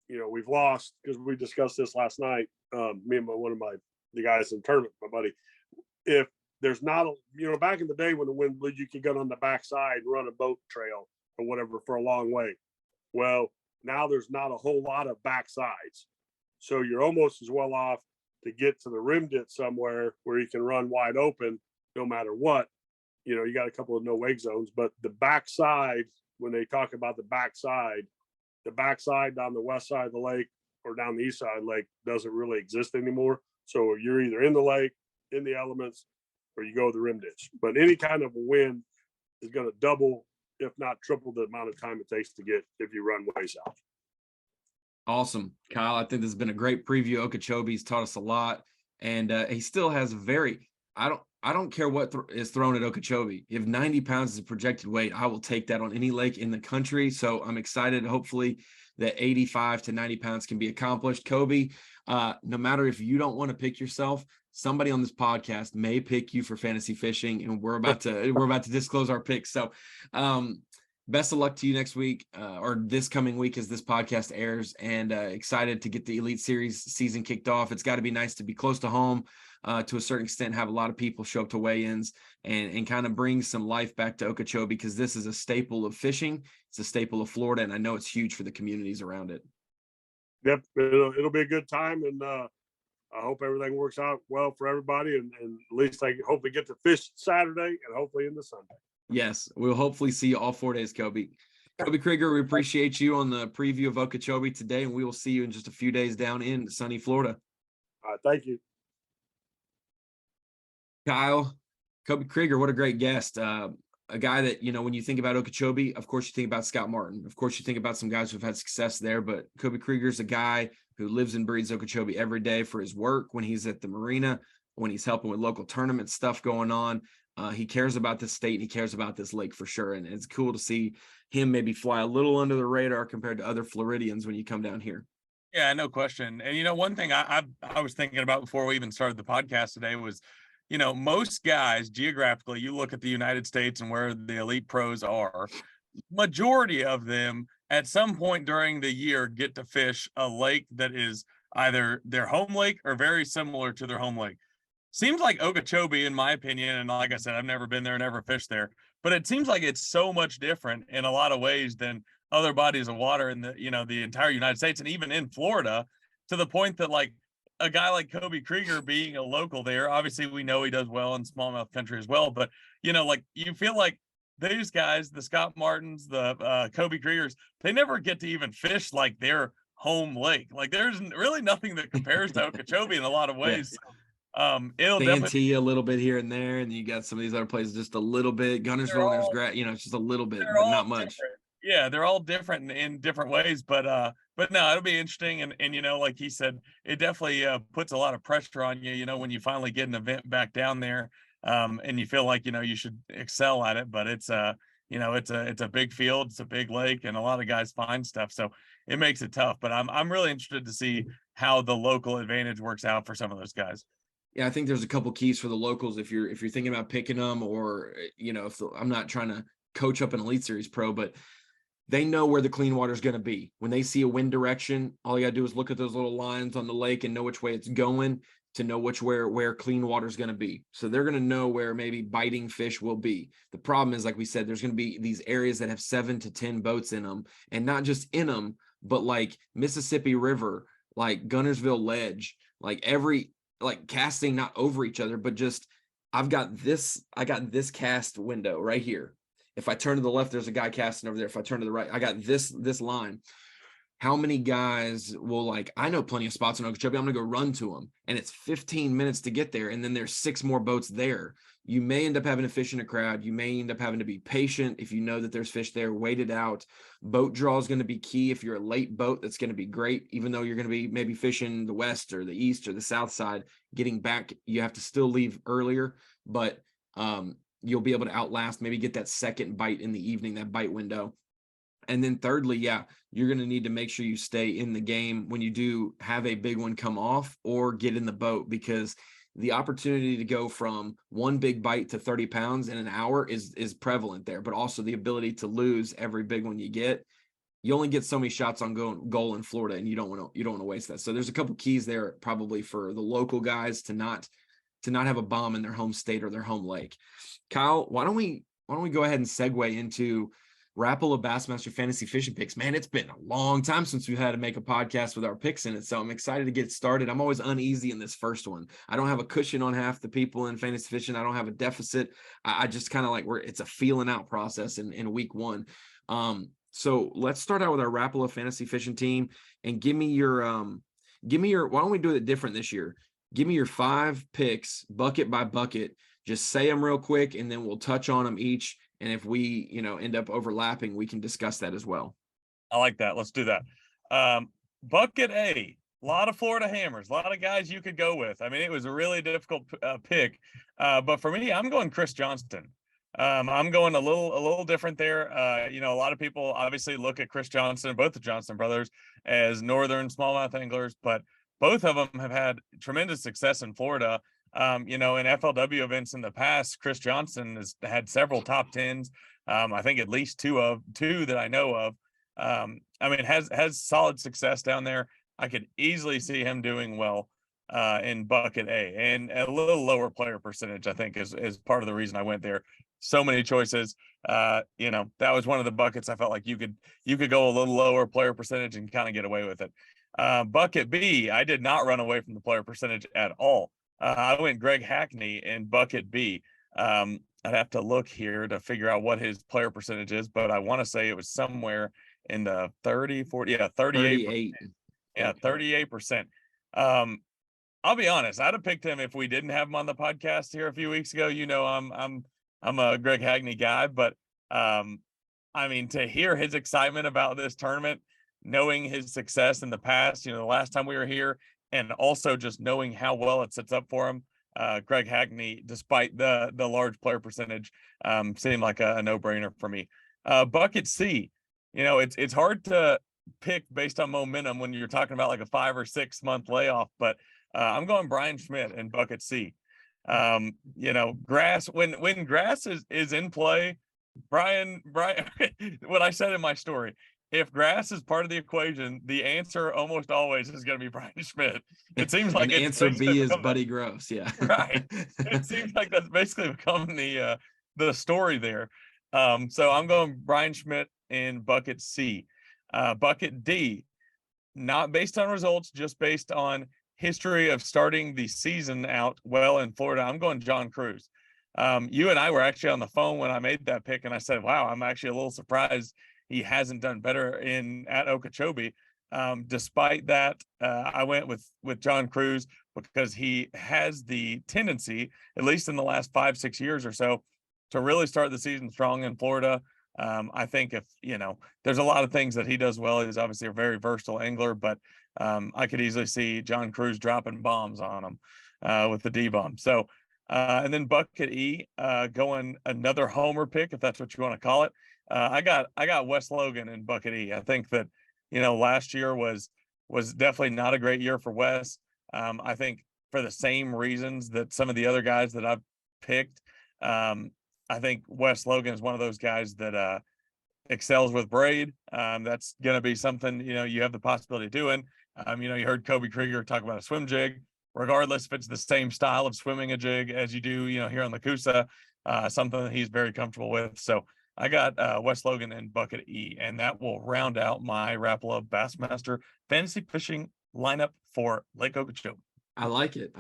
we've lost, because we discussed this last night. Me and one of the guys in the tournament, my buddy, if there's not back in the day when the wind blew, you could get on the backside and run a boat trail or whatever for a long way. Well, now there's not a whole lot of backsides. So you're almost as well off to get to the rim ditch somewhere where you can run wide open no matter what. You got a couple of no wake zones, but the backside, when they talk about the backside down the west side of the lake or down the east side of the lake doesn't really exist anymore. So you're either in the lake, in the elements, or you go to the rim ditch. But any kind of a wind is going to double, if not triple, the amount of time it takes to get if you run way south. Awesome, Kyle. I think this has been a great preview. Okeechobee's taught us a lot, and he still has I don't care what is thrown at Okeechobee. If 90 pounds is a projected weight, I will take that on any lake in the country. So I'm excited. Hopefully that 85 to 90 pounds can be accomplished. Koby, no matter if you don't want to pick yourself, somebody on this podcast may pick you for fantasy fishing, and we're about to disclose our picks. So best of luck to you next week or this coming week as this podcast airs, and excited to get the Elite Series season kicked off. It's got to be nice to be close to home to a certain extent, have a lot of people show up to weigh-ins and kind of bring some life back to Okeechobee, because this is a staple of fishing. It's a staple of Florida, and I know it's huge for the communities around it. Yep, it'll be a good time, and I hope everything works out well for everybody, and at least I hopefully get to fish Saturday and hopefully into Sunday. Yes, we'll hopefully see you all 4 days, Koby. Koby Kreiger, we appreciate you on the preview of Okeechobee today, and we will see you in just a few days down in sunny Florida. All right, thank you. Kyle, Koby Kreiger, what a great guest. A guy that, when you think about Okeechobee, of course you think about Scott Martin. Of course you think about some guys who've had success there, but Koby Kreiger is a guy who lives and breathes Okeechobee every day for his work, when he's at the marina, when he's helping with local tournament stuff going on. He cares about this state. He cares about this lake for sure. And it's cool to see him maybe fly a little under the radar compared to other Floridians when you come down here. Yeah, no question. And, one thing I was thinking about before we even started the podcast today was, most guys geographically, you look at the United States and where the elite pros are, majority of them at some point during the year get to fish a lake that is either their home lake or very similar to their home lake. Seems like Okeechobee, in my opinion, and like I said, I've never been there, never fished there, but it seems like it's so much different in a lot of ways than other bodies of water in the entire United States, and even in Florida, to the point that like a guy like Koby Kreiger being a local there, obviously we know he does well in smallmouth country as well, but you feel like these guys, the Scott Martins, the Koby Kreigers, they never get to even fish like their home lake. Like there's really nothing that compares to Okeechobee in a lot of ways. Yeah. It'll definitely a little bit here and there, and you got some of these other places just a little bit. Gunnersville, there's it's just a little bit, but not much. Different. Yeah, they're all different in different ways, but no, it'll be interesting, and like he said, it definitely puts a lot of pressure on you. When you finally get an event back down there, and you feel like you should excel at it, but it's it's a big field, it's a big lake, and a lot of guys find stuff, so it makes it tough. But I'm really interested to see how the local advantage works out for some of those guys. Yeah, I think there's a couple keys for the locals if you're thinking about picking them, or I'm not trying to coach up an Elite Series pro, but they know where the clean water is going to be. When they see a wind direction, all you got to do is look at those little lines on the lake and know which way it's going to know where clean water is going to be. So they're going to know where maybe biting fish will be. The problem is, like we said, there's going to be these areas that have 7 to 10 boats in them, and not just in them, but like Mississippi River, like Gunnersville Ledge, like casting not over each other, but just I got this cast window right here. If I turn to the left, there's a guy casting over there. If I turn to the right, I got this line. How many guys will I know plenty of spots in Okeechobee. I'm going to go run to them. And it's 15 minutes to get there. And then there's 6 more boats there. You may end up having to fish in a crowd. You may end up having to be patient. If you know that there's fish there, wait it out. Boat draw is going to be key. If you're a late boat, that's going to be great. Even though you're going to be maybe fishing the west or the east or the south side, getting back, you have to still leave earlier. But, you'll be able to outlast, maybe get that second bite in the evening, that bite window. And then thirdly, yeah, you're going to need to make sure you stay in the game when you do have a big one come off or get in the boat, because the opportunity to go from one big bite to 30 pounds in an hour is prevalent there, but also the ability to lose every big one you get. You only get so many shots on goal in Florida, and you don't want to waste that. So there's a couple keys there probably for the local guys to not have a bomb in their home state or their home lake. Kyle, why don't we go ahead and segue into Rapala Bassmaster Fantasy Fishing Picks? Man, it's been a long time since we've had to make a podcast with our picks in it, so I'm excited to get started. I'm always uneasy in this first one. I don't have a cushion on half the people in fantasy fishing. I don't have a deficit. I just kind of like it's a feeling out process in week one. So let's start out with our Rapala Fantasy Fishing team, and give me your why don't we do it different this year? Give me your 5 picks, bucket by bucket. Just say them real quick, and then we'll touch on them each. And if we, end up overlapping, we can discuss that as well. I like that. Let's do that. Bucket A, a lot of Florida hammers, a lot of guys you could go with. I mean, it was a really difficult pick. But for me, I'm going Chris Johnston. I'm going a little different there. A lot of people obviously look at Chris Johnston, both the Johnston brothers, as northern smallmouth anglers, but both of them have had tremendous success in Florida. In FLW events in the past, Chris Johnston has had several top 10s. I think at least two that I know of. Has solid success down there. I could easily see him doing well in bucket A, and a little lower player percentage, I think, is part of the reason I went there. So many choices. That was one of the buckets I felt like you could go a little lower player percentage and kind of get away with it. Bucket B, I did not run away from the player percentage at all. I went Greg Hackney in bucket B. I'd have to look here to figure out what his player percentage is, but I want to say it was somewhere in the 30, 40, 38. Yeah, 38%. I'll be honest, I'd have picked him if we didn't have him on the podcast here a few weeks ago. I'm a Greg Hackney guy, but to hear his excitement about this tournament, knowing his success in the past, the last time we were here, and also just knowing how well it sets up for him, Greg Hackney, despite the large player percentage, seemed like a no-brainer for me. Bucket C, it's hard to pick based on momentum when you're talking about like a 5 or 6 month layoff, but I'm going Brian Schmidt in bucket C. Grass, when grass is in play, Brian, what I said in my story, if grass is part of the equation, the answer almost always is going to be Brian Schmidt. It seems like answer B is Buddy Gross. Yeah. Right. It seems like that's basically become the story there. So I'm going Brian Schmidt in bucket C. Bucket D, not based on results, just based on history of starting the season out well in Florida. I'm going John Cruz. You and I were actually on the phone when I made that pick, and I said, wow, I'm actually a little surprised he hasn't done better at Okeechobee. Despite that, I went with John Cruz because he has the tendency, at least in the last 5-6 years or so, to really start the season strong in Florida. I think if, there's a lot of things that he does well. He's obviously a very versatile angler, but I could easily see John Cruz dropping bombs on him with the D-bomb. So, and then bucket E, going another homer pick, if that's what you want to call it. I got Wes Logan in bucket E. I think that, last year was definitely not a great year for Wes. I think for the same reasons that some of the other guys that I've picked, I think Wes Logan is one of those guys that excels with braid. That's going to be something, you have the possibility of doing. You heard Koby Kreiger talk about a swim jig, regardless if it's the same style of swimming a jig as you do, here on the Coosa, something that he's very comfortable with. So I got Wes Logan in bucket E, and that will round out my Rapala Bassmaster fantasy fishing lineup for Lake Okeechobee. I like it.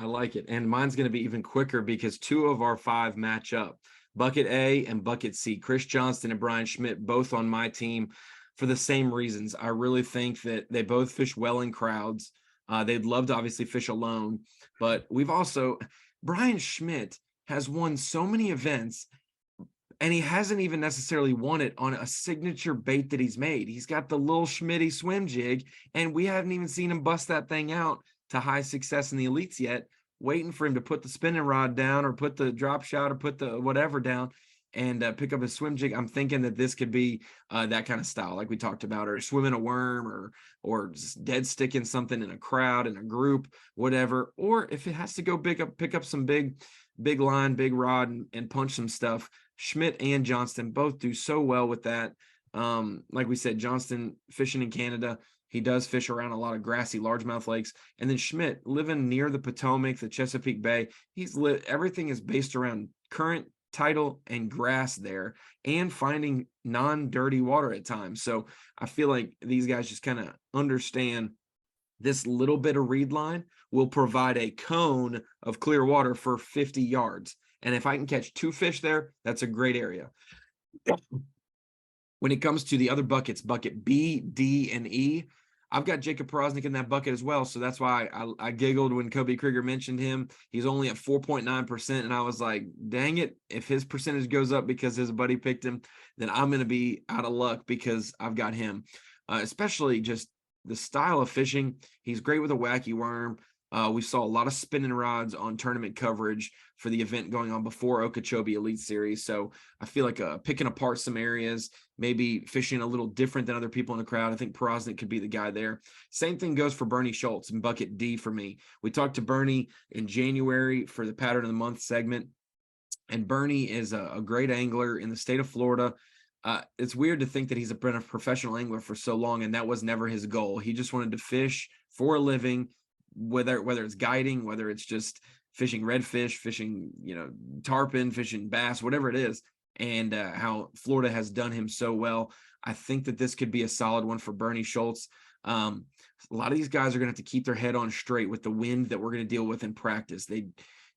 And mine's going to be even quicker because 2 of our 5 match up. Bucket A and bucket C, Chris Johnston and Brian Schmidt, both on my team for the same reasons. I really think that they both fish well in crowds. They'd love to obviously fish alone, but Brian Schmidt has won so many events, and he hasn't even necessarily won it on a signature bait that he's made. He's got the little Schmitty swim jig, and we haven't even seen him bust that thing out to high success in the elites yet, waiting for him to put the spinning rod down or put the drop shot or put the whatever down. and pick up a swim jig, I'm thinking that this could be that kind of style, like we talked about, or swimming a worm, or just dead sticking something in a crowd, in a group, whatever. Or if it has to go pick up some big line, big rod, and punch some stuff. Schmidt and Johnston both do so well with that. Like we said, Johnston fishing in Canada, he does fish around a lot of grassy largemouth lakes. And then Schmidt, living near the Potomac, the Chesapeake Bay, everything is based around current, tidal, and grass there, and finding non-dirty water at times. So I feel like these guys just kind of understand this little bit of reed line will provide a cone of clear water for 50 yards. And if I can catch 2 fish there, that's a great area. When it comes to the other buckets, bucket B, D, and E, I've got Jacob Porosnik in that bucket as well. So that's why I giggled when Koby Kreiger mentioned him. He's only at 4.9%. And I was like, dang it, if his percentage goes up because his buddy picked him, then I'm going to be out of luck because I've got him. Especially just the style of fishing. He's great with a wacky worm. We saw a lot of spinning rods on tournament coverage for the event going on before Okeechobee Elite Series. So I feel like picking apart some areas, maybe fishing a little different than other people in the crowd. I think Porosnik could be the guy there. Same thing goes for Bernie Schultz in bucket D for me. We talked to Bernie in January for the Pattern of the Month segment, and Bernie is a great angler in the state of Florida. It's weird to think that he's been a professional angler for so long, and that was never his goal. He just wanted to fish for a living, whether it's guiding, whether it's just fishing redfish, fishing, tarpon, fishing bass, whatever it is, and how Florida has done him so well. I think that this could be a solid one for Bernie Schultz. A lot of these guys are going to have to keep their head on straight with the wind that we're going to deal with in practice.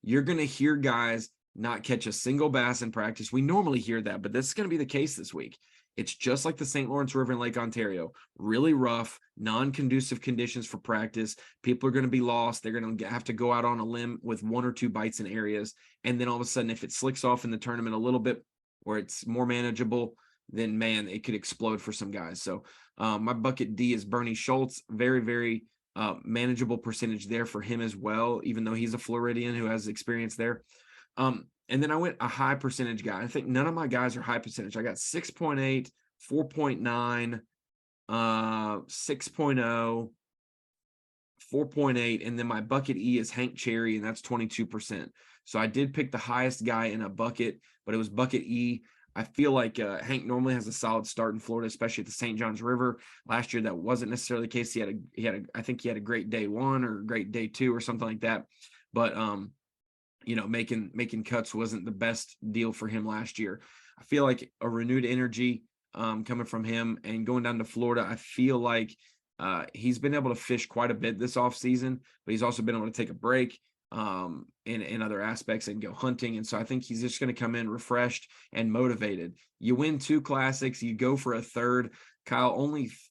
You're going to hear guys not catch a single bass in practice. We normally hear that, but this is going to be the case this week. It's just like the St. Lawrence River and Lake Ontario, really rough, non-conducive conditions for practice. People are going to be lost. They're going to have to go out on a limb with 1 or 2 bites in areas. And then all of a sudden, if it slicks off in the tournament a little bit where it's more manageable, then man, it could explode for some guys. So my bucket D is Bernie Schultz. Very, very manageable percentage there for him as well, even though he's a Floridian who has experience there. And then I went a high percentage guy. I think none of my guys are high percentage. I got 6.8, 4.9, 6.0, 4.8, and then my bucket E is Hank Cherry, and that's 22%. So I did pick the highest guy in a bucket, but it was bucket E. I feel like Hank normally has a solid start in Florida, especially at the St. Johns River. Last year, that wasn't necessarily the case. I think he had a great day 1 or great day 2 or something like that. But making cuts wasn't the best deal for him last year. I feel like a renewed energy coming from him, and going down to Florida, I feel like he's been able to fish quite a bit this off season, but he's also been able to take a break in other aspects and go hunting. And so I think he's just going to come in refreshed and motivated. You win 2 classics, you go for a third. Kyle,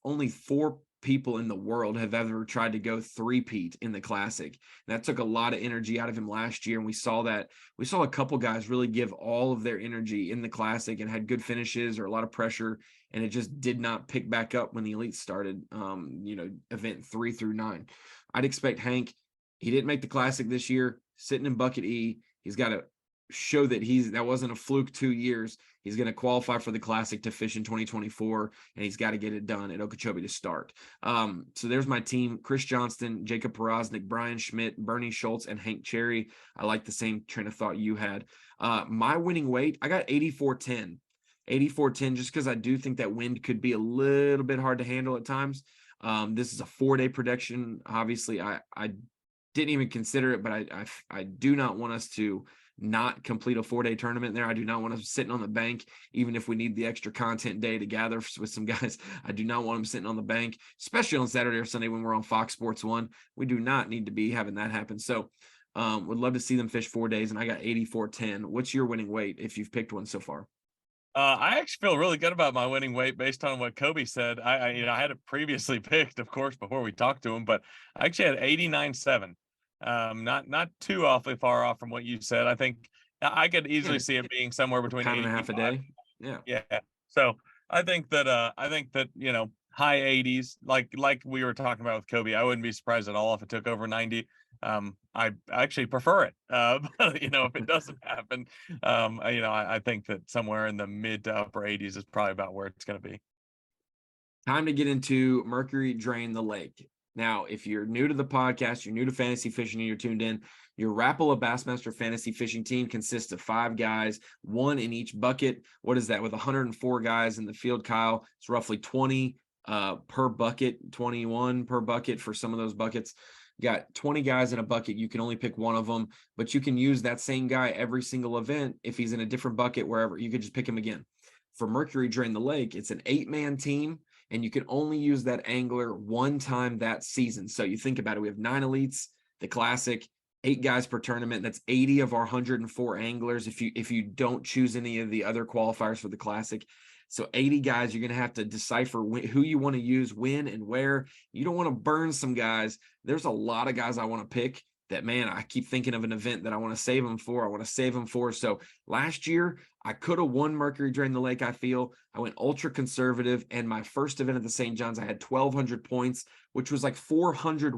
only 4 people in the world have ever tried to go 3-peat in the classic. And that took a lot of energy out of him last year. And we saw a couple guys really give all of their energy in the classic and had good finishes or a lot of pressure. And it just did not pick back up when the Elite started, event 3 through 9. I'd expect Hank, he didn't make the classic this year, sitting in bucket E. He's got to show that that wasn't a fluke 2 years. He's going to qualify for the classic to fish in 2024, and he's got to get it done at Okeechobee to start. So there's my team: Chris Johnston, Jacob Porosnik, Brian Schmidt, Bernie Schultz, and Hank Cherry. I like the same train of thought you had. My winning weight, I got 84-10. 84-10, just because I do think that wind could be a little bit hard to handle at times. This is a 4-day production. Obviously, I didn't even consider it, but I do not want us to not complete a 4-day tournament there. I do not want us sitting on the bank, even if we need the extra content day to gather with some guys. I do not want them sitting on the bank, especially on Saturday or Sunday when we're on Fox Sports 1. We do not need to be having that happen. So would love to see them fish 4 days, and I got 84-10. What's your winning weight if you've picked one so far? I actually feel really good about my winning weight based on what Koby said. I had it previously picked, of course, before we talked to him, but I actually had 89.7. Not too awfully far off from what you said. I think I could easily see it being somewhere between pound and a half a day. Yeah. So I think that high 80s, like we were talking about with Koby, I wouldn't be surprised at all if it took over 90. I actually prefer it. But, if it doesn't happen, I think that somewhere in the mid to upper 80s is probably about where it's going to be. Time to get into Mercury Drain the Lake. Now, if you're new to the podcast, you're new to fantasy fishing, and you're tuned in, your Rapala Bassmaster fantasy fishing team consists of 5 guys, 1 in each bucket. What is that? With 104 guys in the field, Kyle, it's roughly 20 per bucket, 21 per bucket for some of those buckets. You got 20 guys in a bucket. You can only pick one of them, but you can use that same guy every single event. If he's in a different bucket, wherever, you could just pick him again. For Mercury Drain the Lake, it's an 8-man team, and you can only use that angler one time that season. So you think about it, we have 9 elites, the classic, 8 guys per tournament. That's 80 of our 104 anglers if you don't choose any of the other qualifiers for the classic. So 80 guys, you're going to have to decipher who you want to use, when and where. You don't want to burn some guys. There's a lot of guys I want to pick that, man, I keep thinking of an event that I want to save them for. So last year, I could have won Mercury Drain the Lake, I feel. I went ultra conservative, and my first event at the St. John's, I had 1,200 points, which was like 400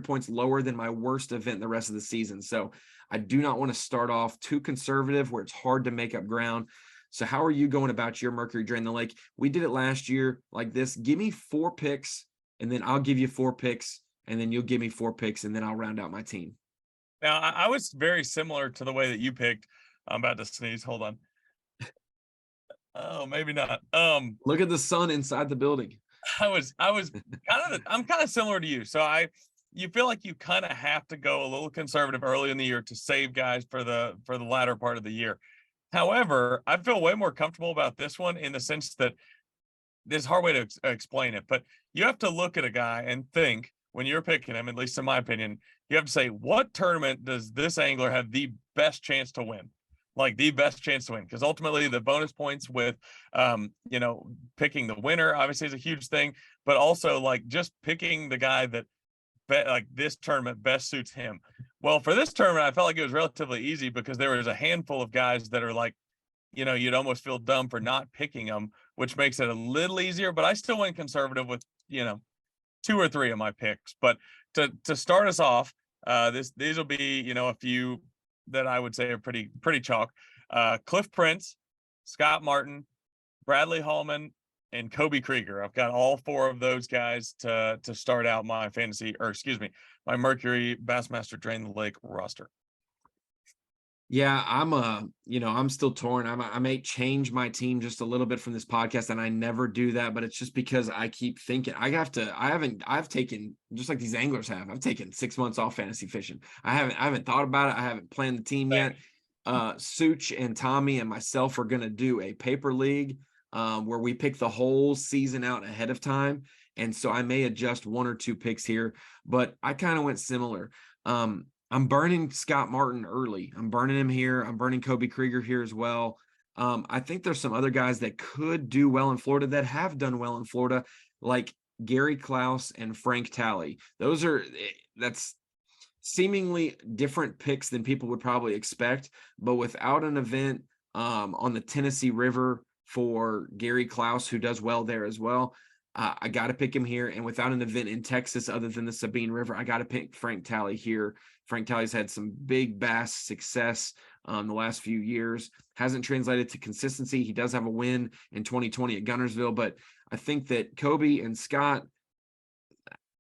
points lower than my worst event the rest of the season. So I do not want to start off too conservative where it's hard to make up ground. So how are you going about your Mercury Drain the Lake? We did it last year like this. Give me 4 picks, and then I'll give you 4 picks, and then you'll give me 4 picks, and then I'll round out my team. Now, I was very similar to the way that you picked. I'm about to sneeze. Hold on. Oh, maybe not. Look at the sun inside the building. I'm kind of similar to you. So you feel like you kind of have to go a little conservative early in the year to save guys for the latter part of the year. However, I feel way more comfortable about this one in the sense that there's a hard way to explain it, but you have to look at a guy and think, when you're picking him, at least in my opinion, you have to say, what tournament does this angler have the best chance to win? Like the best chance to win, because ultimately the bonus points with, picking the winner obviously is a huge thing, but also like just picking the guy that like this tournament best suits him. Well, for this tournament, I felt like it was relatively easy because there was a handful of guys that are like, you'd almost feel dumb for not picking them, which makes it a little easier. But I still went conservative with, 2 or 3 of my picks. But to start us off, these will be, a few that I would say are pretty chalk. Cliff Prince, Scott Martin, Bradley Hallman, and Koby Kreiger. I've got all 4 of those guys to start out my my Mercury Bassmaster Drain the Lake roster. Yeah, I'm still torn. I may change my team just a little bit from this podcast, and I never do that, but it's just because I keep thinking I've taken, just like these anglers have, I've taken 6 months off fantasy fishing. I haven't thought about it. I haven't planned the team yet. Such and Tommy and myself are going to do a paper league where we pick the whole season out ahead of time. And so I may adjust 1 or 2 picks here, but I kind of went similar. I'm burning Scott Martin early. I'm burning him here. I'm burning Koby Kreiger here as well. I think there's some other guys that could do well in Florida that have done well in Florida, like Gary Klaus and Frank Talley. That's seemingly different picks than people would probably expect, but without an event on the Tennessee River for Gary Klaus, who does well there as well, I got to pick him here. And without an event in Texas other than the Sabine River, I got to pick Frank Talley here. Frank Talley's had some big bass success the last few years. Hasn't translated to consistency. He does have a win in 2020 at Guntersville, but I think that Koby and Scott,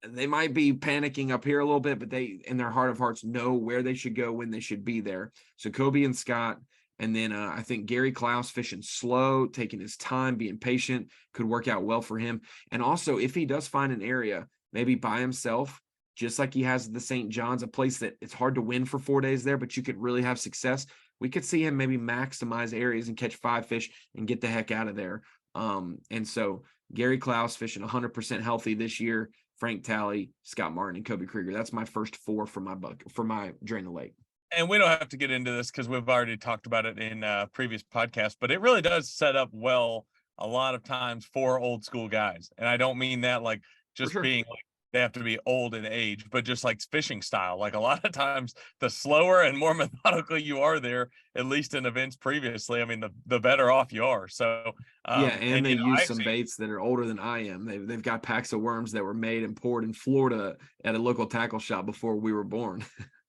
they might be panicking up here a little bit, but they, in their heart of hearts, know where they should go when they should be there. So Koby and Scott. And then I think Gary Klaus fishing slow, taking his time, being patient, could work out well for him. And also, if he does find an area, maybe by himself, just like he has the St. John's, a place that it's hard to win for 4 days there, but you could really have success. We could see him maybe maximize areas and catch 5 fish and get the heck out of there. And so Gary Klaus fishing 100% healthy this year, Frank Talley, Scott Martin, and Koby Kreiger. That's my first 4 for my Drain the Lake. And we don't have to get into this because we've already talked about it in previous podcasts, but it really does set up well a lot of times for old school guys. And I don't mean that like just being like they have to be old in age, but just like fishing style. Like a lot of times, the slower and more methodical you are there, at least in events previously, I mean, the better off you are. So, Yeah, and they you know, use I've some seen, baits that are older than I am. They've got packs of worms that were made and poured in Florida at a local tackle shop before we were born.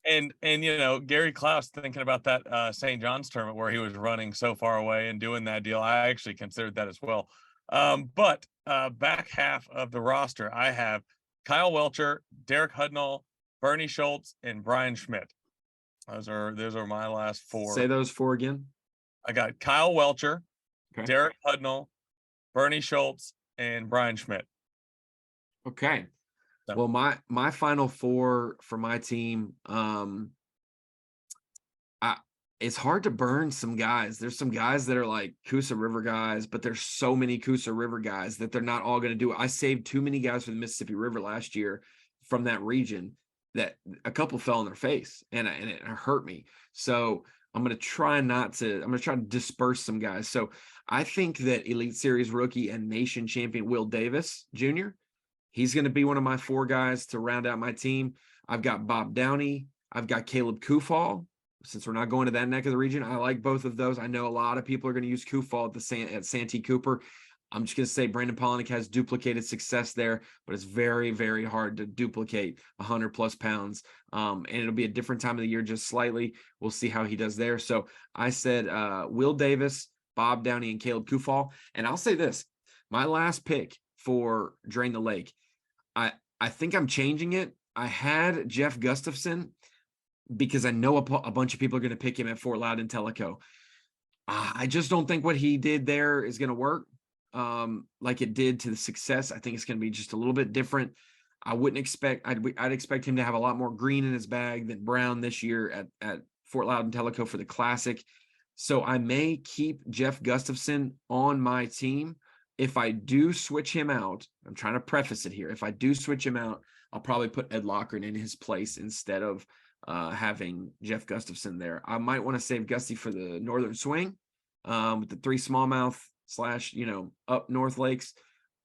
and you know, Gary Klaus, thinking about that St. John's tournament where he was running so far away and doing that deal, I actually considered that as well. But back half of the roster, I have Kyle Welcher, Derek Hudnall, Bernie Schultz, and Brian Schmidt. Those are my last four. Say those four again. I got Kyle Welcher, Okay. Derek Hudnall, Bernie Schultz, and Brian Schmidt. Okay. So, Well, my final four for my team, it's hard to burn some guys. There's some guys that are like Coosa River guys, but there's so many Coosa River guys that they're not all going to do it. I saved too many guys for the Mississippi River last year from that region that a couple fell on their face and it hurt me. So I'm going to try to disperse some guys. So I think that Elite Series rookie and nation champion Will Davis Jr., he's going to be one of my four guys to round out my team. I've got Bob Downey. I've got Caleb Kufal. Since we're not going to that neck of the region, I like both of those. I know a lot of people are going to use Kufal at Santee Cooper. I'm just going to say Brandon Polnick has duplicated success there, but it's very, very hard to duplicate 100+ pounds. And it'll be a different time of the year, just slightly. We'll see how he does there. So I said Will Davis, Bob Downey, and Caleb Kufal. And I'll say this, my last pick for Drain the Lake, I think I'm changing it. I had Jeff Gustafson because I know a bunch of people are going to pick him at Fort Loudon Tellico. I just don't think what he did there is going to work like it did to the Success. I think it's going to be just a little bit different. I'd expect him to have a lot more green in his bag than brown this year at Fort Loudon Tellico for the Classic. So I may keep Jeff Gustafson on my team. If I do switch him out, I'm trying to preface it here. If I do switch him out, I'll probably put Ed Lochran in his place instead of having Jeff Gustafson there. I might want to save Gusty for the Northern Swing with the 3 smallmouth / up North Lakes.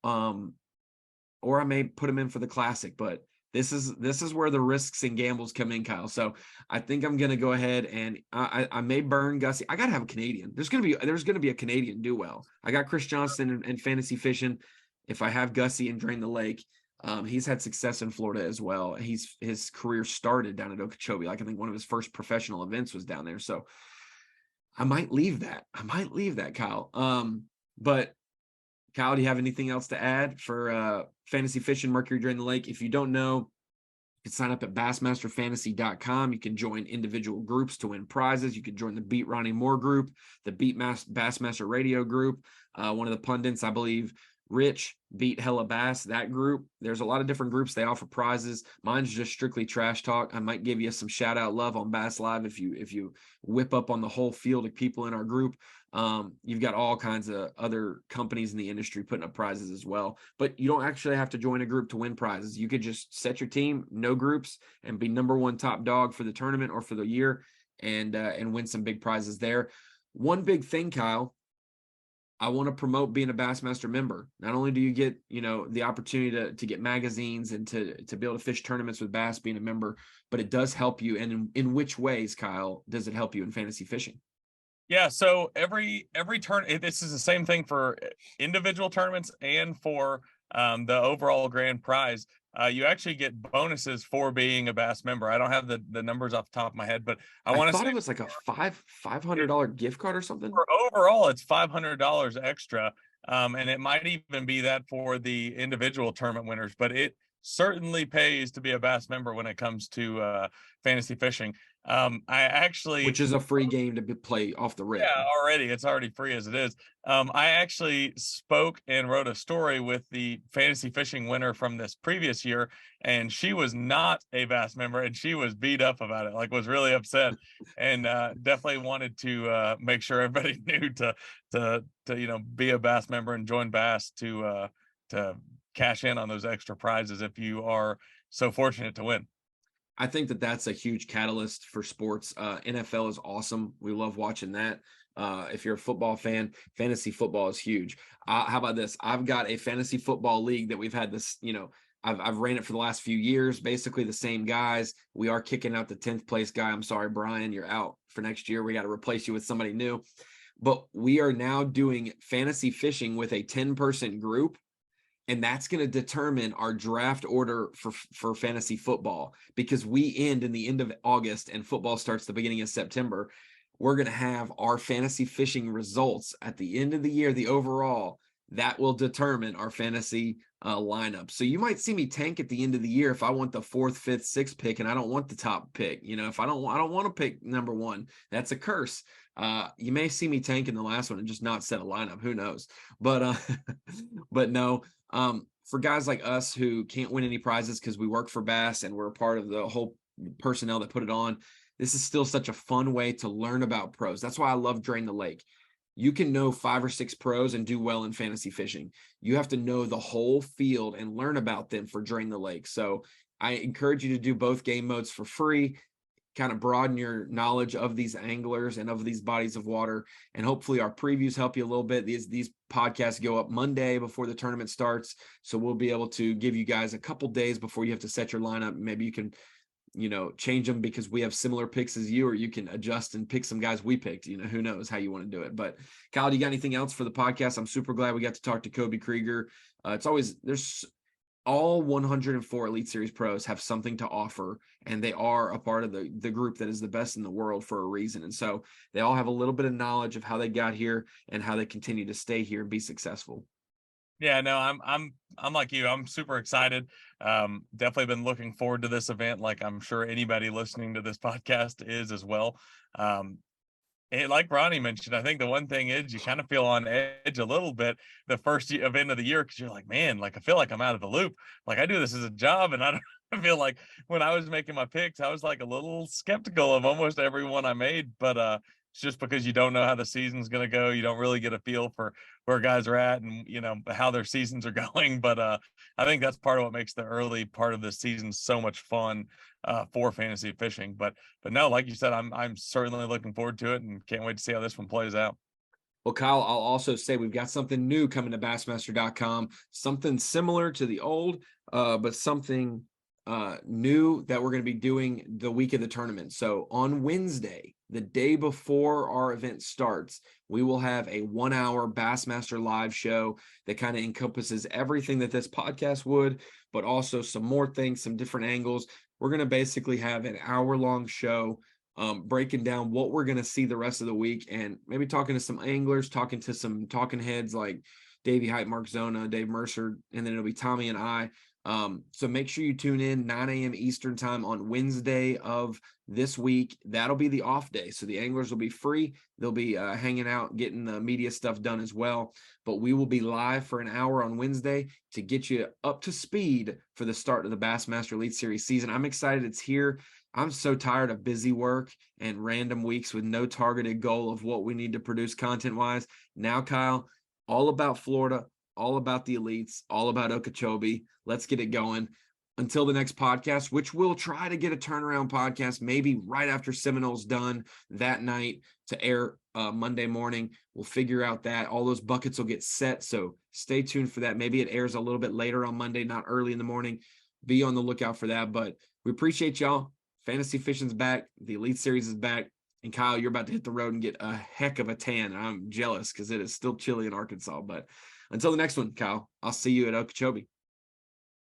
Or I may put him in for the Classic, but this is where the risks and gambles come in, Kyle. So I think I'm going to go ahead and I may burn Gussie. I got to have a Canadian. There's going to be a Canadian do well. I got Chris Johnston and Fantasy Fishing. If I have Gussie and Drain the Lake, he's had success in Florida as well. His career started down at Okeechobee. Like I think one of his first professional events was down there. So I might leave that. Kyle. But Kyle, do you have anything else to add for Fantasy Fishing Mercury Drain the Lake? If you don't know, you can sign up at bassmasterfantasy.com. You can join individual groups to win prizes. You can join the Beat Ronnie Moore group, the Beat Bassmaster Radio group. One of the pundits, I believe, Rich, Beat Hella Bass, that group. There's a lot of different groups. They offer prizes. Mine's just strictly trash talk. I might give you some shout out love on Bass Live if you whip up on the whole field of people in our group. You've got all kinds of other companies in the industry putting up prizes as well, but you don't actually have to join a group to win prizes. You could just set your team, no groups, and be number one top dog for the tournament or for the year and win some big prizes there. One big thing, Kyle, I want to promote being a Bassmaster member. Not only do you get, the opportunity to get magazines and to be able to fish tournaments with bass being a member, but it does help you. And in which ways, Kyle, does it help you in fantasy fishing? Yeah, so every turn, this is the same thing for individual tournaments and for the overall grand prize. You actually get bonuses for being a Bass member. I don't have the numbers off the top of my head, but I want to say it was like a $500 gift card or something. For overall, it's $500 extra, and it might even be that for the individual tournament winners. But it certainly pays to be a Bass member when it comes to fantasy fishing. Which is a free game to play off the rip. Yeah, it's already free as it is. I actually spoke and wrote a story with the fantasy fishing winner from this previous year, and she was not a Bass member, and she was beat up about it, like was really upset, and definitely wanted to make sure everybody knew to be a Bass member and join Bass to cash in on those extra prizes if you are so fortunate to win. I think that's a huge catalyst for sports. NFL is awesome. We love watching that. If you're a football fan, fantasy football is huge. How about this? I've got a fantasy football league that we've had this, I've ran it for the last few years, basically the same guys. We are kicking out the 10th place guy. I'm sorry, Brian, you're out for next year. We got to replace you with somebody new. But we are now doing fantasy fishing with a 10-person group. And that's going to determine our draft order for fantasy football, because we end in the end of August and football starts the beginning of September. We're going to have our fantasy fishing results at the end of the year, the overall, that will determine our fantasy lineup. So you might see me tank at the end of the year if I want the 4th, 5th, 6th pick and I don't want the top pick. If I don't want to pick number 1, that's a curse. You may see me tank in the last one and just not set a lineup. Who knows? But but no. For guys like us who can't win any prizes because we work for B.A.S. and we're a part of the whole personnel that put it on, this is still such a fun way to learn about pros. That's why I love Drain the Lake. You can know 5 or 6 pros and do well in fantasy fishing. You have to know the whole field and learn about them for Drain the Lake. So I encourage you to do both game modes for free, kind of broaden your knowledge of these anglers and of these bodies of water. And hopefully our previews help you a little bit. These podcasts go up Monday before the tournament starts. So we'll be able to give you guys a couple days before you have to set your lineup. Maybe you can, change them because we have similar picks as you, or you can adjust and pick some guys we picked. Who knows how you want to do it. But Kyle, do you got anything else for the podcast? I'm super glad we got to talk to Koby Kreiger. There's all 104 Elite Series pros have something to offer, and they are a part of the group that is the best in the world for a reason. And so they all have a little bit of knowledge of how they got here and how they continue to stay here and be successful. Yeah, no, I'm like you. I'm super excited. Definitely been looking forward to this event, like I'm sure anybody listening to this podcast is as well. Like Ronnie mentioned, I think the one thing is you kind of feel on edge a little bit the first event of the year, because you're like, man, like I feel like I'm out of the loop. Like I do this as a job, and I feel like when I was making my picks, I was like a little skeptical of almost everyone I made, but it's just because you don't know how the season's going to go. You don't really get a feel for where guys are at and how their seasons are going. But I think that's part of what makes the early part of the season so much fun for fantasy fishing. But no, like you said, I'm certainly looking forward to it and can't wait to see how this one plays out. Well, Kyle, I'll also say we've got something new coming to bassmaster.com, something similar to the old, but something new that we're going to be doing the week of the tournament. So on Wednesday, the day before our event starts, we will have a 1-hour Bassmaster live show that kind of encompasses everything that this podcast would, but also some more things, some different angles. We're going to basically have an hour-long show breaking down what we're going to see the rest of the week, and maybe talking to some anglers, talking to some talking heads like Davey Height, Mark Zona, Dave Mercer, and then it'll be Tommy and I. So make sure you tune in 9 a.m. Eastern time on Wednesday of this week. That'll be the off day. So the anglers will be free. They'll be hanging out, getting the media stuff done as well. But we will be live for an hour on Wednesday to get you up to speed for the start of the Bassmaster Elite Series season. I'm excited it's here. I'm so tired of busy work and random weeks with no targeted goal of what we need to produce content-wise. Now, Kyle, all about Florida, all about the elites, all about Okeechobee. Let's get it going. Until the next podcast, which we'll try to get a turnaround podcast, maybe right after Seminole's done that night to air Monday morning. We'll figure out that. All those buckets will get set, so stay tuned for that. Maybe it airs a little bit later on Monday, not early in the morning. Be on the lookout for that, but we appreciate y'all. Fantasy fishing's back. The Elite Series is back. And Kyle, you're about to hit the road and get a heck of a tan. I'm jealous because it is still chilly in Arkansas. But until the next one, Kyle, I'll see you at Okeechobee.